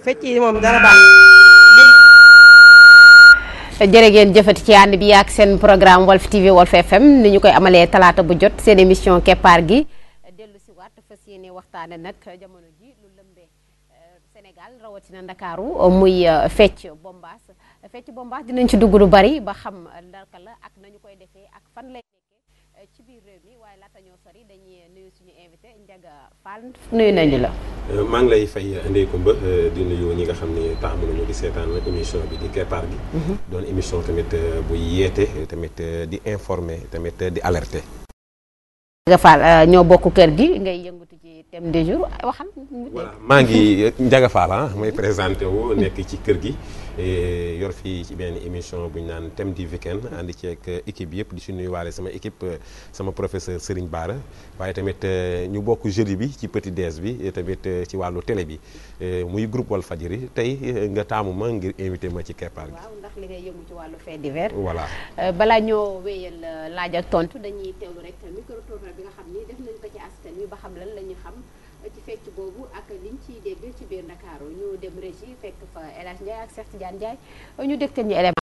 fecc yi moom dara baax. jërë ngeen jëfati ci ànd bi ak seen programme Walf TV Walf FM ni ñu koy amalee talaata bu jot seen émission keppaar gi dellu si waat fas yéene waxtaane nag jamono ji lu lëmbee Sénégal rawatina Ndakaaru muy fecc bombaas dinañ ci dugg lu bari ba xam ndarka la ak nañu koy defee ak fan lay nekkee ci biir réew mi waaye laata ñoo sori dañuy nuyu suñu invité Ndiaga Fall nuyu nañu la. maa ngi lay fay Ndeye Coumba di nuyu ñi nga xam ne taamu nañu di seetaan émission bi di keppaar gi. doon émission tamit bu yeete tamit di informer tamit di alerter. Ndiaga Fall ñoo bokk kër gi ngay yëngatu ci thème du jour waxal. voilà maa ngi Ndiaga Fall may présenté wu nekk ci kër gi yor fii ci benn émission bu ñu naan thème du week-end ànd ci ak équipe yëpp di si nuyuwaale sama équipe sama professeur Serigne Bara waaye tamit ñu bokk jeudi bi ci petit déj bi tamit ci wàllu télé bi muy groupe Walfadjri tey nga taamu ma ngir invité ma ci keppaar gi. waaw ndax li ngay yëngu ci wàllu fait divers. voilà balaa ñoo wéyal laaj ak tontu dañuy teewlu rek micro-trottoir bi nga xam ni def nañu ko ci askan wi ba xam lan la ñu xam ci fecc boobu ak liñ ciy dégg ci biir Ndakaaru ñu dem régie fekk fa El Hadj Ndiaye ak Cheikh Tidiane Ndiaye ñu dégtal ñu élément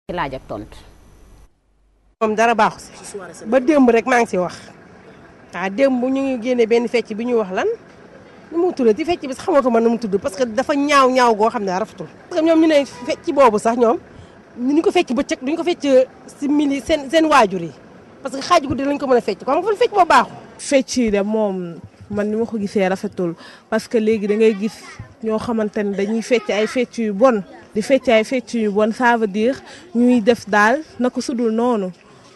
ci laaj ak tontu. moom dara baaxu si ba démb rek maa ngi si wax waaw démb ñu ngi génne benn fecc bi ñuy wax lan nu mu tudd ci fecc bi sax xamatuma nu mu tudd parce que dafa ñaaw goo xam ne rafetul. parce que ñoom ñu ne fecc boobu sax ñoom ñu ko fecc bëccëg duñu ko fecc si mili seen waajur yi parce que xaaju guddi lañ ko mën a fecc comme nga fecc boobu baaxul. fecc yi de moom man ni ma ko gisee rafetul parce que léegi da ngay gis ñoo xamante ne dañuy fecc ay fecc yu bon di fecc ay fecc yu bon ça veut dire ñuy def daal naka sudul noonu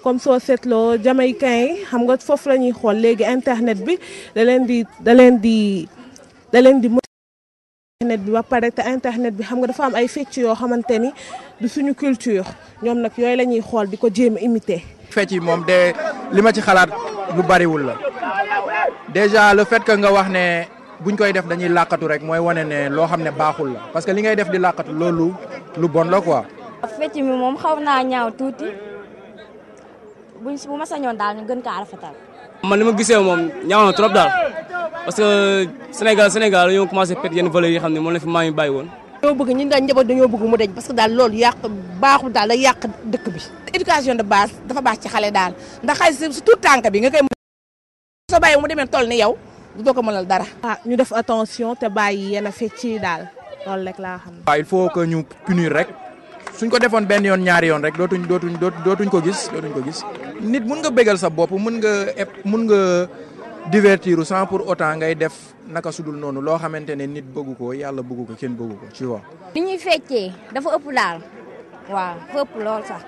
comme soo seetloo jamaïcain yi xam nga foofu la ñuy xool léegi internet bi da leen di internet bi ba pare te internet bi xam nga dafa am ay fecc yoo xamante ni du suñu culture ñoom nag yooyu la ñuy xool di ko jéem a imiter. fecc yi moom de li ma ci xalaat lu bariwul la déjà le fait que nga wax ne buñ koy def dañuy làqatu rek mooy wane ne loo xam ne baaxul la parce que li ngay def di làqatu loolu lu bon la quoi. fecc mi moom xaw naa ñaaw tuuti bu ma sañoon daal ñu gën kaa rafetal. man li ma gisee moom ñaaw na trop daal parce que Sénégal dañoo commencé perdre yenn valeurs yi xam ne moom la fi maa ngi bàyyi woon. dañoo bëgg ñun daal njaboot dañoo bëgg mu deñ parce que daal loolu yàq baaxul daal day yàq dëkk bi. éducation de base dafa baax ci xale daal ndax xale si tout tànk bi nga koy soo bàyyi mu demee toll ni yow du doo ko mënal dara. ñu def attention te bàyyi yenn fecc yi daal loolu rek laa xam. waaw il faut que ñu punir rek suñ ko defoon benn yoon ñaari yoon rek dootuñ ko gis nit mun nga bégal sa bopp mun nga divertir sans pour autant ngay def naka sudul noonu loo xamante ne nit bëggu ko yàlla bëggu ko kenn bëggu ko ci wax. li ñuy feccee dafa ëpp daal waaw dafa ëpp lool sax.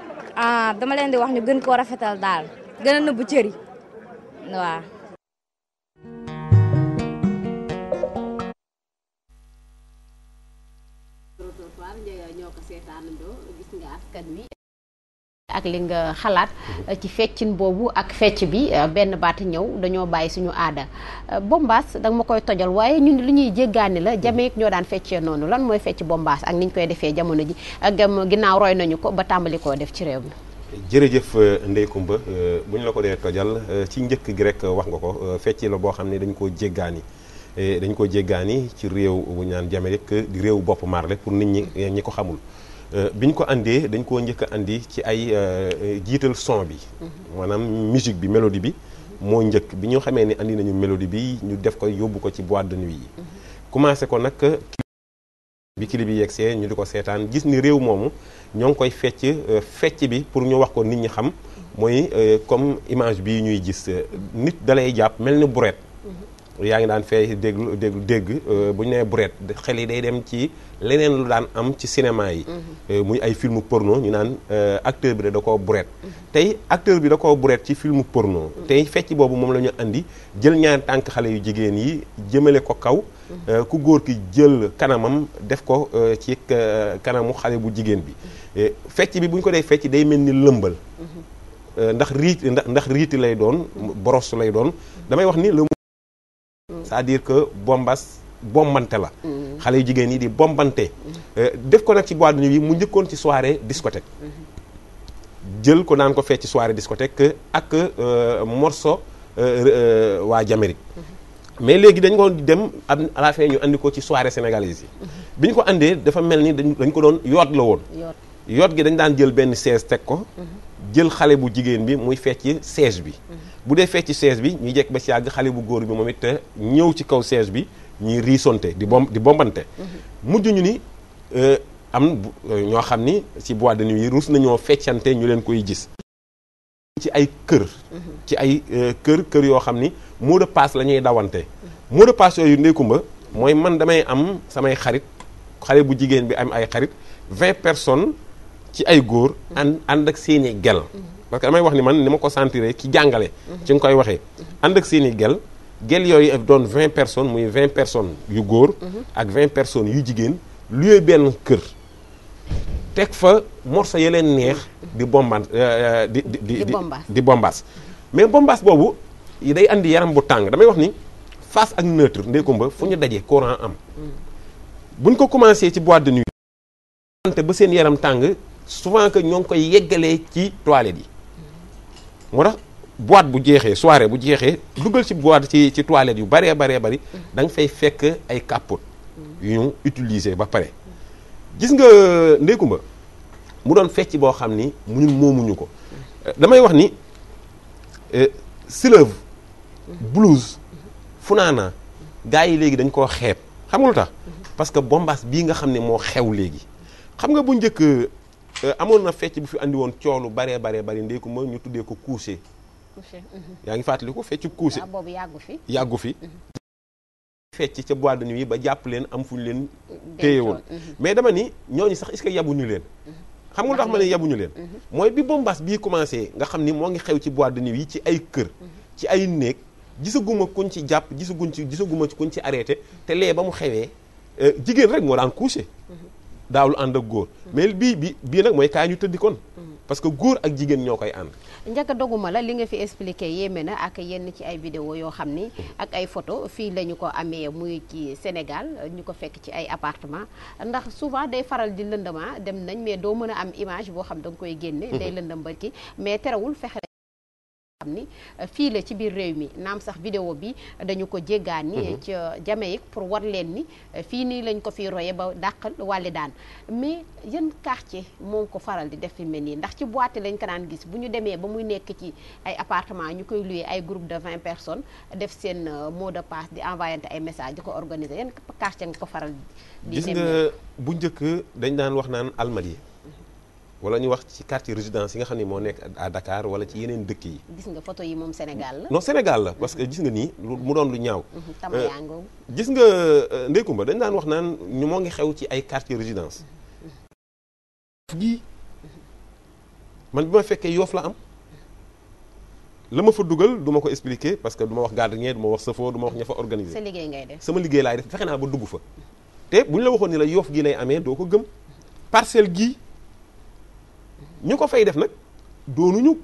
dama leen di wax ñu gën koo rafetal daal gën a nëbbu cëri waaw. ak li nga xalaat ci feccin boobu ak fecc bi benn baat ñëw dañoo bàyyi suñu aada bombaas danga ma koy tojal waaye ñun li ñuy jéggaani la Jamaïque ñoo daan feccee noonu lan mooy fecc bombaas ak niñ koy defee jamono ji ak ginnaaw roy nañu ko ba tàmbali koo def ci réew mi. jërëjëf Ndeye Comba bu ñu la ko dee tojal ci njëkk gi rek wax nga ko fecc la boo xam ne dañ koo jéggaani ci réew bu ñu naan Jamaïque di réew bopp marle pour nit ñi ko xamul biñ ko andee dañ koo njëkk a andi ci ay jiital son bi maanaam musique bi mélodie bi moo njëkk bi ñu xamee ni andi nañu mélodie bi ñu def ko yóbbu ko ci boîte de nuit yi commencé ko nag bi clip bi yegsee ñu di ko seetaan gis ni réew moomu ñoo ngi koy fecc bi pour ñu wax ko nit ñi xam mooy comme image bii ñuy gis nit dalay jàpp mel ni buret yaa ngi daan fee dégg bu ñu nee buret xel yi day dem ci leneen lu daan am ci cinéma yi muy ay film porno ñu naan acteur bi da koo buret tey acteur bi da koo buret ci film porno tey fecc boobu moom la ñu andi jël ñaari tànk xale yu jigéen yi jëmale ko kaw ku góor ki jël kanamam def ko ci kanamu xale bu jigéen bi fecc bi bu ñu ko dee fecc day mel ni lëmbal ndax riiti lay doon boros lay doon damay wax ni c'est-à-dire que bombante la xale yu jigéen yi di bombante def ko nag ci boîte de nuit yi mu njëkkoon ci soirée discothèque jël ko daan ko fecc ci soirée discothèque ak morceau waa Jamaïque mais léegi dañ ko dem à la fin ñu andi ko ci soirée sénégalaise yi bi ñu ko andee dafa mel ni dañ ko doon yoot la woon yoot gi dañ daan jël benn chaise teg ko jël xale bu jigéen bi muy fecc chaise bi bu dee fecc chaise bi ñuy jekk ba ci yàgg xale bu góor bi moom it ñëw ci kaw chaise bi ñuy riisonte di bombante mujj ñu ni am ñoo xam ni ci boîte de nuit yi ruus nañoo feccante ñu leen koy gis ci ay kër kër yoo xam ni mot de passe la ñuy dawante mot de passe yooyu Ndeye Comba mooy man damay am samay xarit xale bu jigéen bi am ay xarit 20 personnes ci ay góor ànd ak seeni gel parce que damay wax ni man ni ma ko sentiré ki jàngale ci nga koy waxee ànd ak seeni gel yooyu doon 20 personnes muy 20 personnes yu góor ak 20 personnes yu jigéen luy benn kër teg fa morceau ya leen neex di bombaas mais bombaas boobu day andi yaram bu tàng damay wax ni face ak neutre Ndeye Comba fu ñu dajee courant am buñ ko commencé ci boîte de nuit ba seen yaram tàng souvent que ñoo ngi koy yeggalee ci toilette yi moo tax boîte bu jeexee soirée bu jeexee duggal ci boîte ci toilette yu bari da nga fay fekk ay capote yu ñu utiliser ba pare gis nga Ndeye Comba mu doon fecc boo xam ni ñun moomuñu ko damay wax ni slave blues funaana gars yi léegi dañ koo xeeb xam nga lu tax parce que bombaas bii nga xam ne moo xew léegi xam nga bu njëkk amoon na fecc bu fi andi woon coolu bari Ndeye Comba ñu tuddee ko couché yaa ngi fàttaliku feccu couché boobu yàggu fi fecc ca boîte de nuit ba jàpp leen am fu ñu leen téye woon mais dama ni ñooñu sax est-ce que yabuñu leen xam nga lu tax ma ne yabuñu leen mooy bi bombaas bii commencé nga xam ni moo ngi xew ci boîte de nuit yi ci ay kër ci ay néeg gisaguma kuñ ci jàpp gisaguma kuñ ci arrêté te lee ba mu xewee jigéen rek moo daan couché daawul ànd ak góor mais bii nag mooy kaay ñu tëddi kon parce que góor ak jigéen ñoo koy ànd njëkk doguma la li nga fi expliqué yéeme na ak yenn ci ay vidéo yoo xam ni ak ay photo fii la ñu ko amee muy ci Sénégal ñu ko fekk ci ay appartement ndax souvent day faral di lëndama dem nañ mais doo mën a am image boo xam da nga koy génne day lëndam ba ki mais terewul fexe xam ni fii la ci biir réew mi naam sax vidéo bi dañu ko jéggaani ci Jamaïque pour war leen ni fii nii lañ ko fi roye ba dàq wàlli daan mais yan quartier moo ko faral di def fi mel nii ndax ci boîte lañ ko daan gis bu ñu demee ba muy nekk ci ay appartement ñu koy loué ay groupe de 20 personnes def seen mot de passe di envoyé ay message di ko organiser yan quartier nga ko faral di gis nga bu njëkk dañ daan wax naan Almadies wala ñu wax ci quartier résidence yi nga xam ne moo nekk à Dakar wala ci yeneen dëkk yi. gis nga photo yi moom Sénégal la. non Sénégal la parce que gis nga nii mu doon lu ñaaw. tamayaangoo gis nga Ndeye Comba dañ daan wax naan ñu moo ngi xew ci ay quartier résidence gi man bi ma fekkee Yoff la am la ma fa dugal du ma ko expliquer parce que du ma wax gardien du ma wax safoo du ma wax ña fa organiser. sa liggéey ngay def sama liggéey laay def fexe naa ba dugg fa te bu ñu la waxoon ni la Yoff gi lay amee doo ko gëm parcelle gii ñu ko fay def nag doonuñu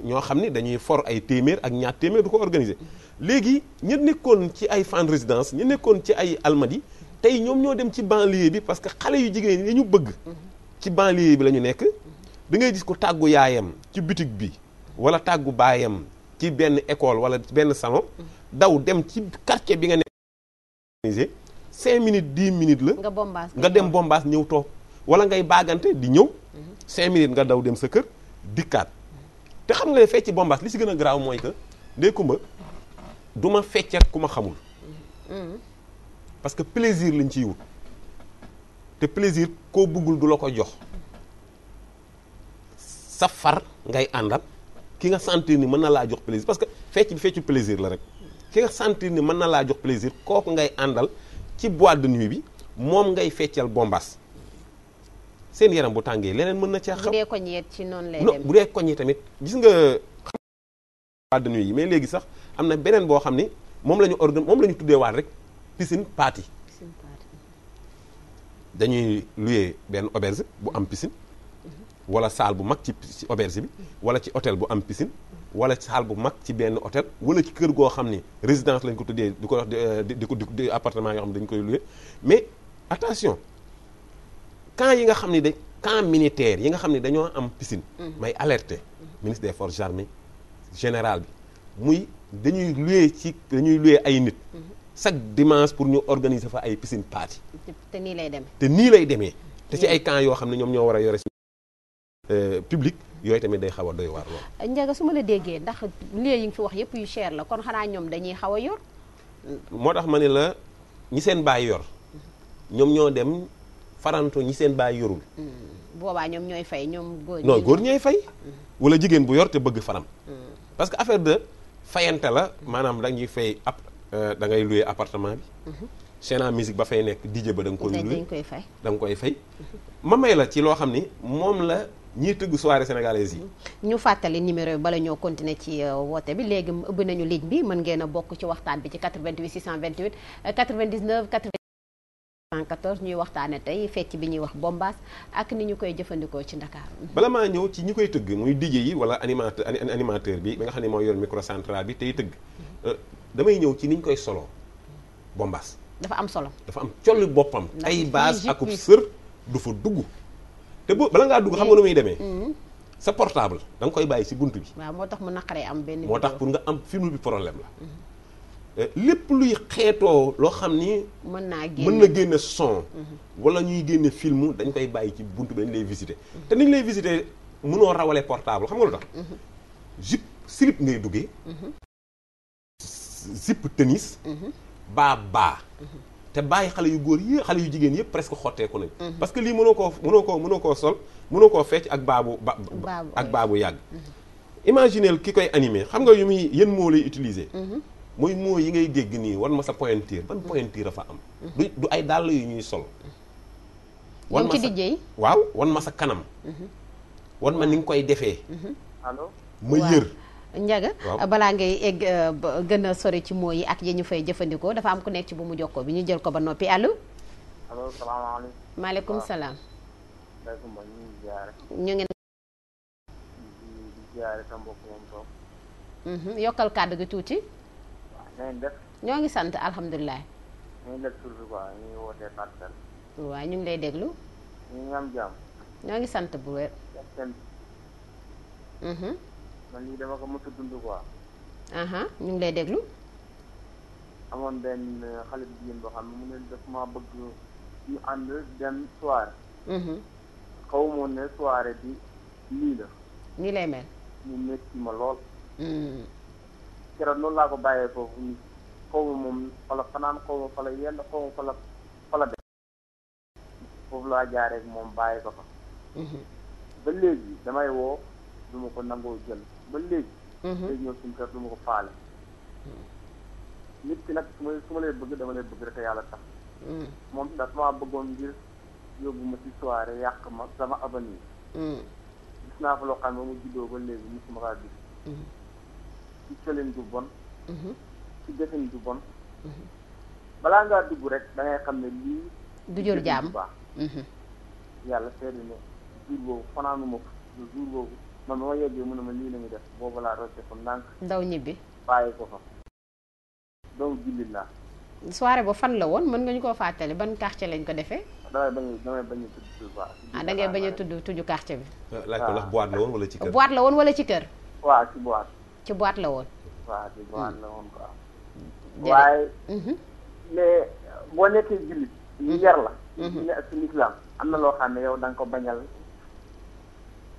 ñoo xam ni dañuy for ay téeméer ak ñaar téeméer du ko organiser léegi ñu nekkoon ci ay fan résidence ñu nekkoon ci ay almadi tey ñoom ñoo dem ci banlieue bi parce que xale yu jigéen ñi ñu bëgg ci banlieue bi la ñu nekk da ngay gis ko tàggu yaayam ci boutique bi wala tàggu baayam ci benn école wala benn salon daw dem ci quartier bi nga nekk 5 minutes 10 minutes la nga dem bombaas ñëw toog wala ngay baagante di ñëw 5 minutes nga daw dem sa kër dikkaat te xam nga ne fecc bombaas li si gën a garaaw mooy que ndey kumba du ma fecc ak ku ma xamul parce que plaisir lañ ciy wut te plaisir koo bëggul du la ko jox sa far ngay àndal ki nga sentir ni mën na laa jox plaisir parce que fecc bi feccu plaisir la rek ki nga sentir ni mën na laa jox plaisir kooku ngay àndal ci boîte de nuit bi moom ngay feccal bombaas seen yaram bu tàngee leneen mën na caa xam. bu dee koñ yi ci noonu lay non dem bu dee koñ yi tamit gis nga xam boîte de nuit yi mais léegi sax am na beneen boo xam ni moom la ñu tuddee waat rek piscine party dañuy louer benn auberge bu am piscine wala salle bu mag ci auberge bi wala ci hôtel bu am piscine wala salle bu mag ci benn hôtel wala ci kër goo xam ni résidence lañ ko tuddee di ko wax di appartement yoo xam ne dañ koy louer mais attention camp yi nga xam ni camp militaire yi nga xam ne dañoo am piscine may alerter ministre des forces armées général bi muy dañuy louer ay nit chaque dimanche pour ñu organiser fa ay piscine party te nii lay demee te ci ay camp yoo xam ne ñoom ñoo war a yore public yooyu tamit day xaw a doy waar lool. Ndiaga su ma la déggee ndax lieu yi nga fi wax yëpp yu cher la kon xanaa ñoom dañuy xaw a yor. moo tax ma ne la ñi seen baay yor ñoom ñoo dem faranto ñi seen baay yorul. boobaa ñoom ñooy fay ñoom góor non góor ñooy fay. wala jigéen bu yor te bëgg faram. parce que affaire de fayante la maanaam dañuy fay da ngay louer appartement bi. chaîne musique ba fay nekk DJ ba da nga koy louer da nga koy fay. ma may la ci loo xam ni moom la. ñiy tëgg soirée sénégalaise yi. ñu fàttali numéro yi bala ñoo continuer ci woote bi léegi ubbi nañu ligne bi mën ngeen a bokk ci waxtaan bi ci 88 628 99 94 ñuy waxtaane tey fecc bi ñuy wax bombaas ak ni ñu koy jëfandikoo ci Ndakaaru. bala maa ñëw ci ñi koy tëgg muy DJ yi wala animateur bi nga xam ne moo yor microcentral bi tey tëgg damay ñëw ci ni ñu koy solo bombaas. dafa am solo. dafa am colli boppam. ay base akub sër du fa dugg. te bala ngaa dugg xam nga nu muy demee. sa portable da nga koy bàyyi ci buntu bi. waaw moo tax mu naqaree am benn. moo tax pour nga am film bi problème la. lépp luy xeetoo loo xam ni. mën na génne son. wala ñuy génne film dañ koy bàyyi ci buntu bi dañ lay visiter. te niñ lay visiter mënoo rawale portable xam nga lu tax. jupe slip ngay duggee. zip tennis. baa. te bàyyi xale yu góor yi xale yu jigéen yëpp presque xotteeku nañ parce que lii mënoo koo sol mënoo koo fecc ak baabu yàgg imagineel ki koy animé xam nga yu muy yéen moo lay utiliser mooy moo yi ngay dégg nii wan ma sa pointure ban pointure a fa am du ay dàll yu ñuy sol wan ma sa waaw wan ma sa kanam wan ma ni nga koy defee allo ma yër Ndiaga balaa ngay egg gën a sori ci moo yi ak yi ñu fay jëfandikoo dafa am ku nekk ci bu mu jokkoo bi ñu jël ko ba noppi allo. allo salaamaaleykum. maaleykum salaam. ñu ngi. di ziare sa mbokk moom toog. yokkal kàddu gi tuuti. waaw na ngeen def. ñoo ngi sant alhamdulilah. ñu ngi def tur bi quoi ñu ngi wootee Parcelles. waaw ñu ngi lay déglu. ñu ngi am jàmm. ñoo ngi sant bu wér. man lii dama ko mos a dund quoi. ñu ngi lay déglu. amoon benn xale bu jigéen boo xam ne mu ne daf maa bëgg ñu ànd dem soirée. xaw ma ne soirée bi lii la. nii lay mel. mu métti ma lool. keroog noonu laa ko bàyyee foofu ni xaw ma moom fa la fanaan xaw ma fa la yenn xaw ma fa la dem. foofu laa jaaree ak moom bàyyi ko fa. ba léegi damay woo du ma ko nangoo jël. ba léegi. day ñëw suñu kër du ma ko faale. nit ki nag su ma lay bëgg dama lay bëgg rek yàlla tax. moom dafa maa bëggoon ngir yóbbu ma ci soirée yàq ma sama avenir. gis naa fa loo xam ne mu juddoo ba léegi mosuma kaa gis. ci cëlin du bon. ci defin du bon. balaa ngaa dugg rek da ngay xam ne lii. du jur jàmm baax. yàlla seetlu ne jour boobu fanaanuma jour boobu. man ba ma yeggee mu ne ma lii la ñu def boobu laa rocce ko ndànk ndaw ñibbi. bàyyi ko fa donc jullit laa. soirée ba fan la woon mën nga ñu koo fàttali ban quartier lañ ko defee. damay bañ a tudd waaw. da ngay bañ a tudd quartier bi. laaj ko ndax boîte la woon wala ci kër. boîte la woon wala ci kër. waaw ci boîte. ci boîte la woon. waaw ci boîte la woon quoi. waaye. mais boo nekkee jullit. ñu yar la. ñu ne ak suñu islam am na loo xam ne yow da nga ko bañal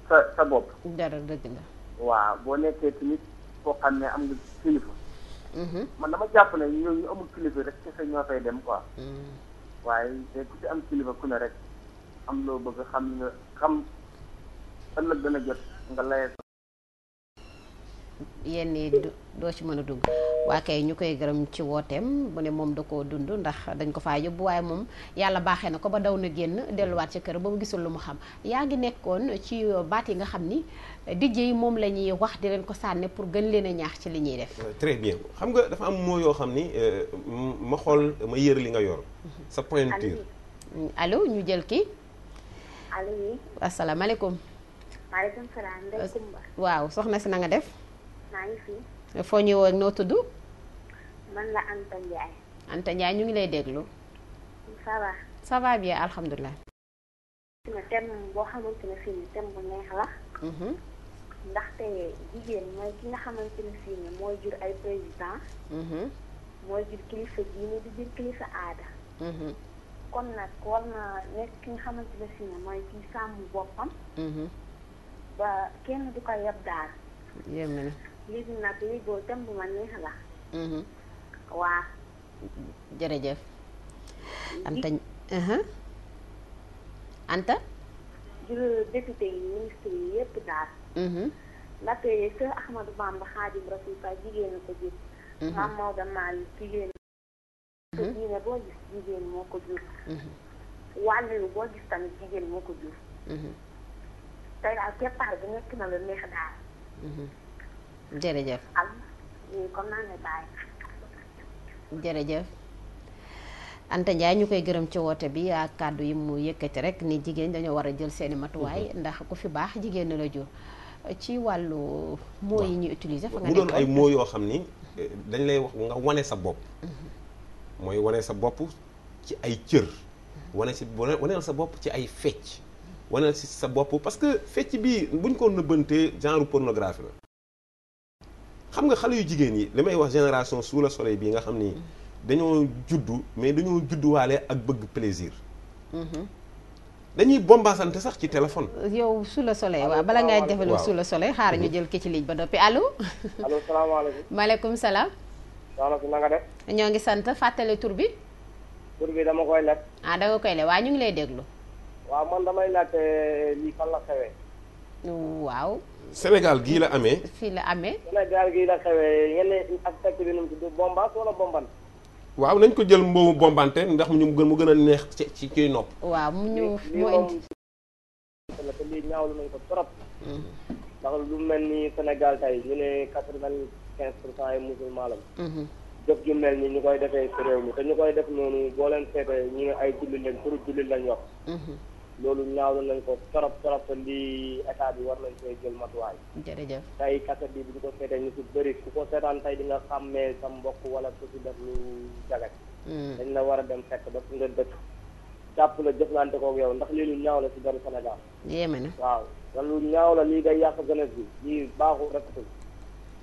sa bopp. dara dëgg la. waaw boo nekkee tamit koo xam ne am nga kilifa. man dama jàpp ne ñu amul kilifa rek ci sa ñoo fay dem quoi. waaye te ku ci am kilifa ku ne rek am loo bëgg xam ëllëg dana jot nga layee. yenn yi doo ci mën a dugg waa kay ñu koy gërëm ci wooteem bu ne moom da koo dund ndax dañ ko faa yóbbu waaye moom yàlla baaxee na ko ba daw na génn delluwaat ci kër ba mu gisul lu mu xam yaa ngi nekkoon ci baat yi nga xam ni DJ yi moom la ñuy wax di leen ko sànne pour gën leen a ñaax ci li ñuy def. très bien xam nga dafa am moo yoo xam ni ma xool ma yër li nga yor. sa pointure. allo ñu jël kii. allo oui. asalaamaaleykum. maaleykum salaam Ndeye Kumba. waaw soxna si na nga def. maa ngi fi. foo ñëwoo ak noo tudd. man la Anta Ndiaye. Anta Ndiaye ñu ngi lay déglu. ça va. ça va bien alhamdulilah. thème boo xamante ne fii nii thème bu neex la. ndaxte jigéen mooy ki nga xamante ne fii nii mooy jur ay président. mooy jur kilifa diine di jur kilifa aada. kon nag war na nekk ki nga xamante ne fii nii mooy kii sàmm boppam. ba kenn du ko yeb daal. yéeme na. léegi nag lii boobu thème bu ma neex la. waa. jërëjëf. Anta. Anta. jur député yi ministre yi yépp daal. ndaxte Seex Ahmadou Bamba Xaadim Rasuul fa jigéen a ko jur. Maam Maodo Malick jigéen. te diine boo gis jigéen moo ko jur. wàllu boo gis tamit jigéen moo ko jur. tey daal keppaar bi nekk na lu neex daal. jërëjëf. comme naa ne bàyyi. jërëjëf Anta Ndiaye ñu koy gërëm ci woote bi ak kàddu yi mu yëkkati rek ni jigéen dañoo war a jël seeni matuwaay ndax ku fi baax jigéen la jur ci wàllu moo yi ñuy utiliser fa nga mu doon ay moo yoo xam ni dañ lay wax nga wane sa bopp mooy wane sa bopp ci ay cër waneel sa bopp ci ay fecc waneel si sa bopp parce que fecc bi buñ ko nëbbantee genre pornographie la xam nga xale yu jigéen yi li may wax génération sous le soleil bii nga xam ni dañoo juddu mais dañoo judduwaale ak bëgg plaisir dañuy bombaasante sax ci téléphone. yow sous le soleil waaw bala ngay defal sous le soleil xaaral ñu jël ki ci ligne ba doppi allo. allo salaamaaleykum. maaleykum salaam. soxna si na nga def. ñoo ngi sant fàttali tur bi. tur bi dama koy leb. ah da nga koy leb waaye ñu ngi lay déglu. waaw man damay laajte lii fan la xewee. waaw. Sénégal gii la amee. fii la amee. Sénégal gii la xewee ngeen ak fekk bi nu mu tudd bombaas wala bomban. waaw nañ ko jël mboobu bombante ndax mu gën a neex ci ciy nopp. waaw mu ñu moo indi. te lii ñaawlu nañ ko trop. ndax lu mel ni Sénégal tey ñu ne 95% yi musulman lañ. jëf ju mel ni ñu koy defee ci réew mi te ñu koy def noonu boo leen seetee ñu ne ay jullit lañ pour jullit lañ wax. loolu ñaawlu nañ ko trop trop te lii état bi war nañ koy jël matuwaay. jërëjëf tey kaset bi bu ñu ko seetee ñu si bëri ku ko seetaan tey di nga xàmmee sa mbokk wala ku si def lu jagat. dañ la war a dem fekk ba fi nga dëkk jàpp la jëflante koog yow ndax lii lu ñaaw la si bari Sénégal. yéeme na waaw te lu ñaaw la lii day yàq jeunesse bi lii baaxul rafetul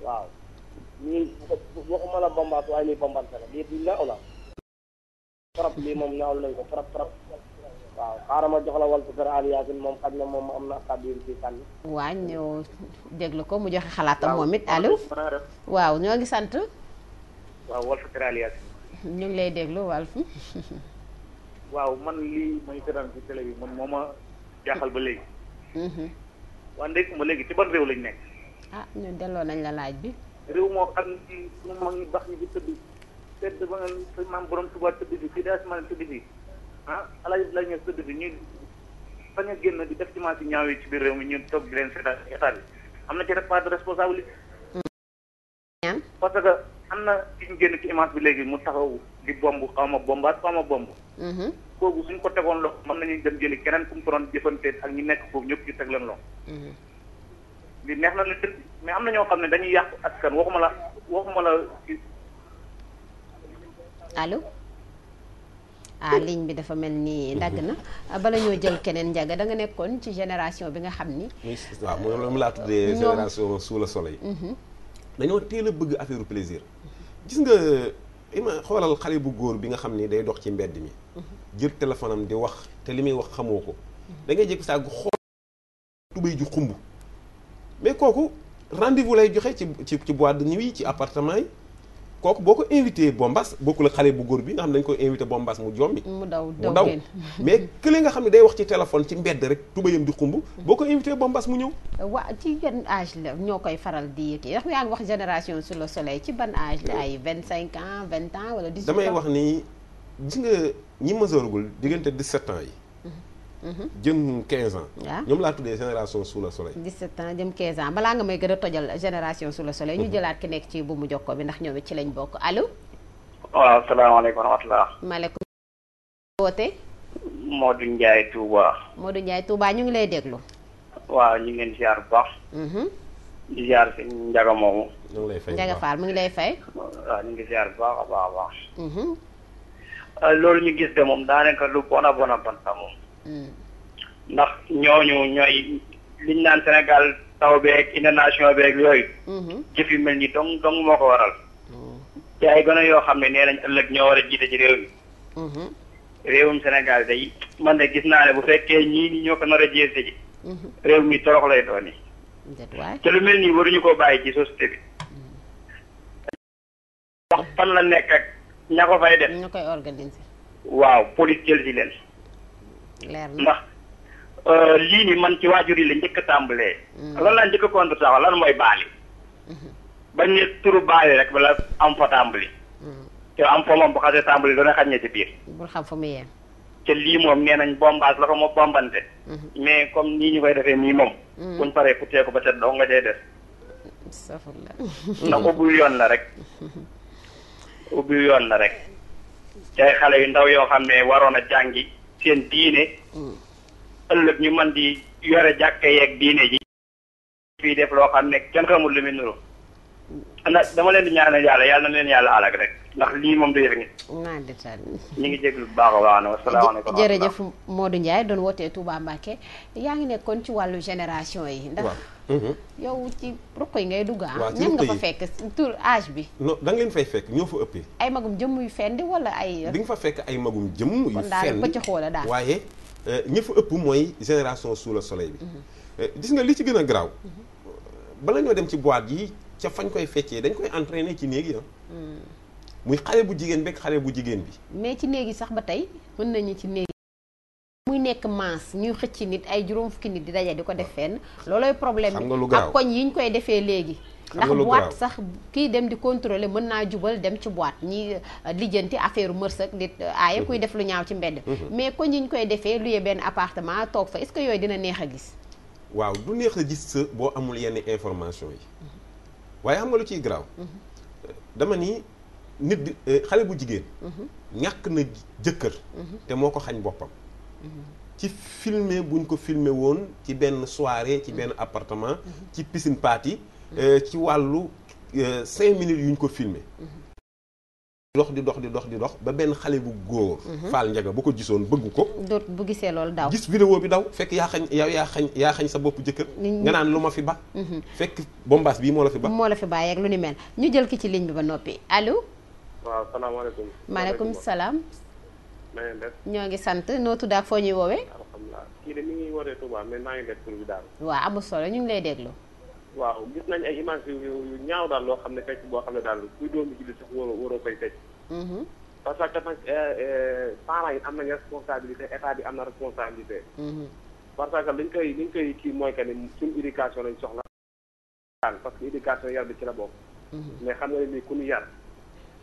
waaw lii waxuma la bombaas waaye lii bombante la lii du ñaaw la trop lii moom ñaawlu nañ ko trop trop. waaw xaaral ma jox la Walf Fadel Yacine moom xaj na moom am na kàddu yu ci sànni. waa ñëw déglu ko mu joxe xalaatam moom it allo. waaw ñoo ngi sant. waaw Walf Fadel Yacine. ñu ngi lay déglu Walf. waaw man lii may seetaan ci télé bi man moo ma jaaxal ba léegi. waa ndey ma léegi ci ban réew lañ nekk. ah ñun delloo nañ la laaj bi. réew moo xam ni suñu mag ñi baax ñi ci tëdd tëdd ba nga maam borom Tuubaa tëdd fi fii de asmaan tëdd fi ah alaaj la ñu tëdd fi ñu bañ a génn di def ci maas yi ñaaw yi ci biir réew mi ñu toog di leen seetaan état bi am na ci part de responsabilité. parce que am na ci ñu génn ci image bi léegi mu taxaw di bomb xaw ma bombaat xaw ma bomb. kooku suñ ko tegoon loxo mën nañu dem jëli keneen ku mu ko doon jëfante ak ñi nekk foofu ñëpp ñu teg leen loxo. li neex na la dëgg mais am na ñoo xam ne dañuy yàq askan waxuma la allo ligne bi dafa mel ni dagg na bala ñoo jël keneen Ndiaga da nga nekkoon ci génération bi nga xam ni. waaw moom laa tuddee génération sous le soleil. dañoo teel a bëgg affaire plaisir. gis nga xoolal xale bu góor bi nga xam ni day dox ci mbedd mi. jël téléphone am di wax te li muy wax xamoo ko. da ngay jékki saa gu xool tubéy ju xumb. mais kooku rendez-vous lay joxe ci boîte de nuit ci appartement yi. kooku boo ko invité bombas bokkul ak xale bu góor bi nga xam ne dañu koy invité bombas mu jommi. mu daw mais kële nga xam ne day wax ci téléphone ci mbedd rek tubéyam di xumb. boo ko invité bombas mu ñëw. waa ci ban âge la ñoo koy faral di yëkkati ndax yaa ngi wax génération sous le soleil ci ban âge la ay 25 ans 20 ans wala 18 ans. damay wax ni gis nga ñi masooragul diggante 17 ans yi. jëm 15 ans. waaw ñoom laa tuddee génération sous le soleil. 17 ans jëm 15 ans balaa nga may gën a tojal génération sous le soleil. ñu jëlaat ki nekk ci bu mu jokkoo bi ndax ñoom it ci lañ bokk allo. waaw salaamaaleykum wa rahmatulah. maaleykum. woote. Modou Ndiaye Touba. Modou Ndiaye Touba ñu ngi lay déglu. waaw ñu ngi leen ziar bu baax. di ziar si Ndiaga moomu. ñu ngi lay fay Ndiaga Fall mu ngi lay fay. waaw ñu ngi ziar bu baax a baax a baax. loolu ñu gis de moom daanaka lu bon a bon a bon sax moom. ndax ñooñu ñooy liñ naan Sénégal taw beeg inondation beeg yooyu. jëf yu mel ni dong moo ko waral. ci ay gone yoo xam ne nee nañ ëllëg ñoo war a jiite ci réew mi. réewum Sénégal day man de gis naa ne bu fekkee ñii ñoo ko nar a jiite ji. réew mi torox lay doon yi. te lu mel nii waruñu koo bàyyi ci société bi. wax fan la nekk ak ña ko fay def. ñu koy organiser. waaw police jël si leen. leer na ndax lii ni man ci waajur yi la njëkk a tàmbalee. lan laa njëkk a contre sax lan mooy baali. bañ ne turu baali rek bala am fa tàmbali. te am fa moom bu xasee tàmbali dana xañ ne ci biir. bul xam fa mu yem. te lii moom nee nañ bombaas la ko ma bombante. mais comme nii ñu koy defee nii moom. buñ paree ku teeku ba set doo nga dee des. ndax ubbi yoon la rek. ubbi yoon la rek. te ay xale yu ndaw yoo xam ne waroon a jàngi seen diine. ëllëg ñu mën di yore jàkka yeeg diine ji. fii def loo xam ne kenn xamul lu muy nuru. dama leen di ñaanal yàlla na leen yàlla alak rek ndax lii moom du yëf ni. ñu ngi jéglu bu baax a baax na wasalaamaaleykum. jërëjëf Modou Ndiaye doon wootee Touba Mbacké yaa ngi nekkoon ci wàllu génération yi. ndax yow ci ruq yi ngay dugg ñan nga fa fekk tur âge bi. non da nga leen fay fekk ñoo fa ëppee. ay magum jëmm yu fendi wala ay. di nga fa fekk ay magum jëmm yu fendi kon daal bëcc xoola daal waaye ñi fa ëpp mooy génération sous le soleil bi. gis nga li ci gën a garaaw. bala ñoo dem ci boîte yi ca fañ koy feccee dañ koy entraîner ci néeg yi muy xale bu jigéen beeg xale bu jigéen bi. mais ci néeg yi sax ba tey mën nañu ci néeg muy nekk masse ñuy xëcc nit ay juróom fukki nit di daje di ko def fenn loolooy problème bi ak koñ yi ñu koy defee léegi. ndax boîte sax kii dem di contrôler mën naa jubal dem ci boîte ñi lijjanti affaire mërsëg di aaye kuy def lu ñaaw ci mbedd. mais koñ yi ñu koy defee luyee benn appartement toog fa est-ce que yooyu dina neex a gis. waaw du neex a gis sa boo amul yenn information yi waaye xam nga lu ciy garaaw dama ni nit di xale bu jigéen ñàkk na jëkkër te moo ko xañ boppam ci filmer buñ ko filmer woon ci benn soirée ci benn appartement ci piscine party ci wàllu 5 minutes yuñ ko filmer di dox ba benn xale bu góor Fall Ndiaga bu ko gisoon bëgg ko doot bu gisee loolu daw gis vidéo bi daw fekk yaa xañ sa bopp jëkkër nga naan lu ma fi ba fekk bombaas bii moo la fi ba yeeg lu ni mel ñu jël ki ci ligne bi ba noppi allo waaw salaamaaleykum maaleykum salaam na ngeen def ñoo ngi sant noo tudd ak foo ñuy woowee alhamdulilah kii de mi ngi wootee Touba mais maa ngi def tur bi daal waaw amul solo ñu ngi lay déglu waaw gis nañ ay image yu ñaaw daal loo xam ne fecc boo xam ne daal kuy doomu julli sax waroo koy fecc parce que nag parents yi am nañ responsabilité état bi am na responsabilité parce que liñ koy kii mooy que ni suñu éducation lañ soxla parce que éducation yar bi ci la bokk mais xam nga ne nii ku ñu yar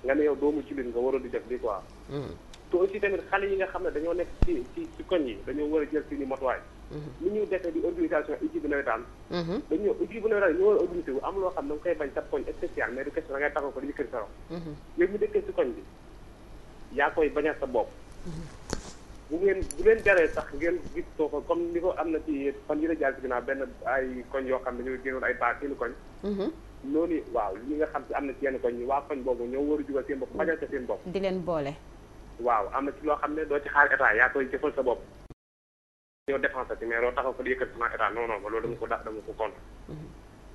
nga ne yow doomu jullit nga waroon di def lii quoi te aussi tamit xale yi nga xam ne dañoo nekk ci koñ yi dañoo war a jël seeni matuwaay ni ñu defee di organisation équipe nawetaan dañoo équipe nawetaan ñu war a organisé wu am loo xam ne nga koy bañ sa koñ spécial mais du question da ngay taxaw ko di yëkkati sa yow ñu dëkkee si koñ bi yaa koy bañal sa bopp bu leen jaree sax ngeen gis soo ko comme ni ko am na ci fan yi la jaar ci ginnaaw benn ay koñ yoo xam ne ñoo génnoon ay baax seeni koñ. noonu waaw li nga xam ci am na ci yenn koñ yi waa koñ boobu ñoo war a jugal seen bopp fajal ko seen bopp. di leen boole. waaw am na ci loo xam ne doo ci xaar état yaa koy jëfal sa bopp. ñoo défense ci mais doo taxaw ko di yëkkati sama état non non loolu dama ko contre.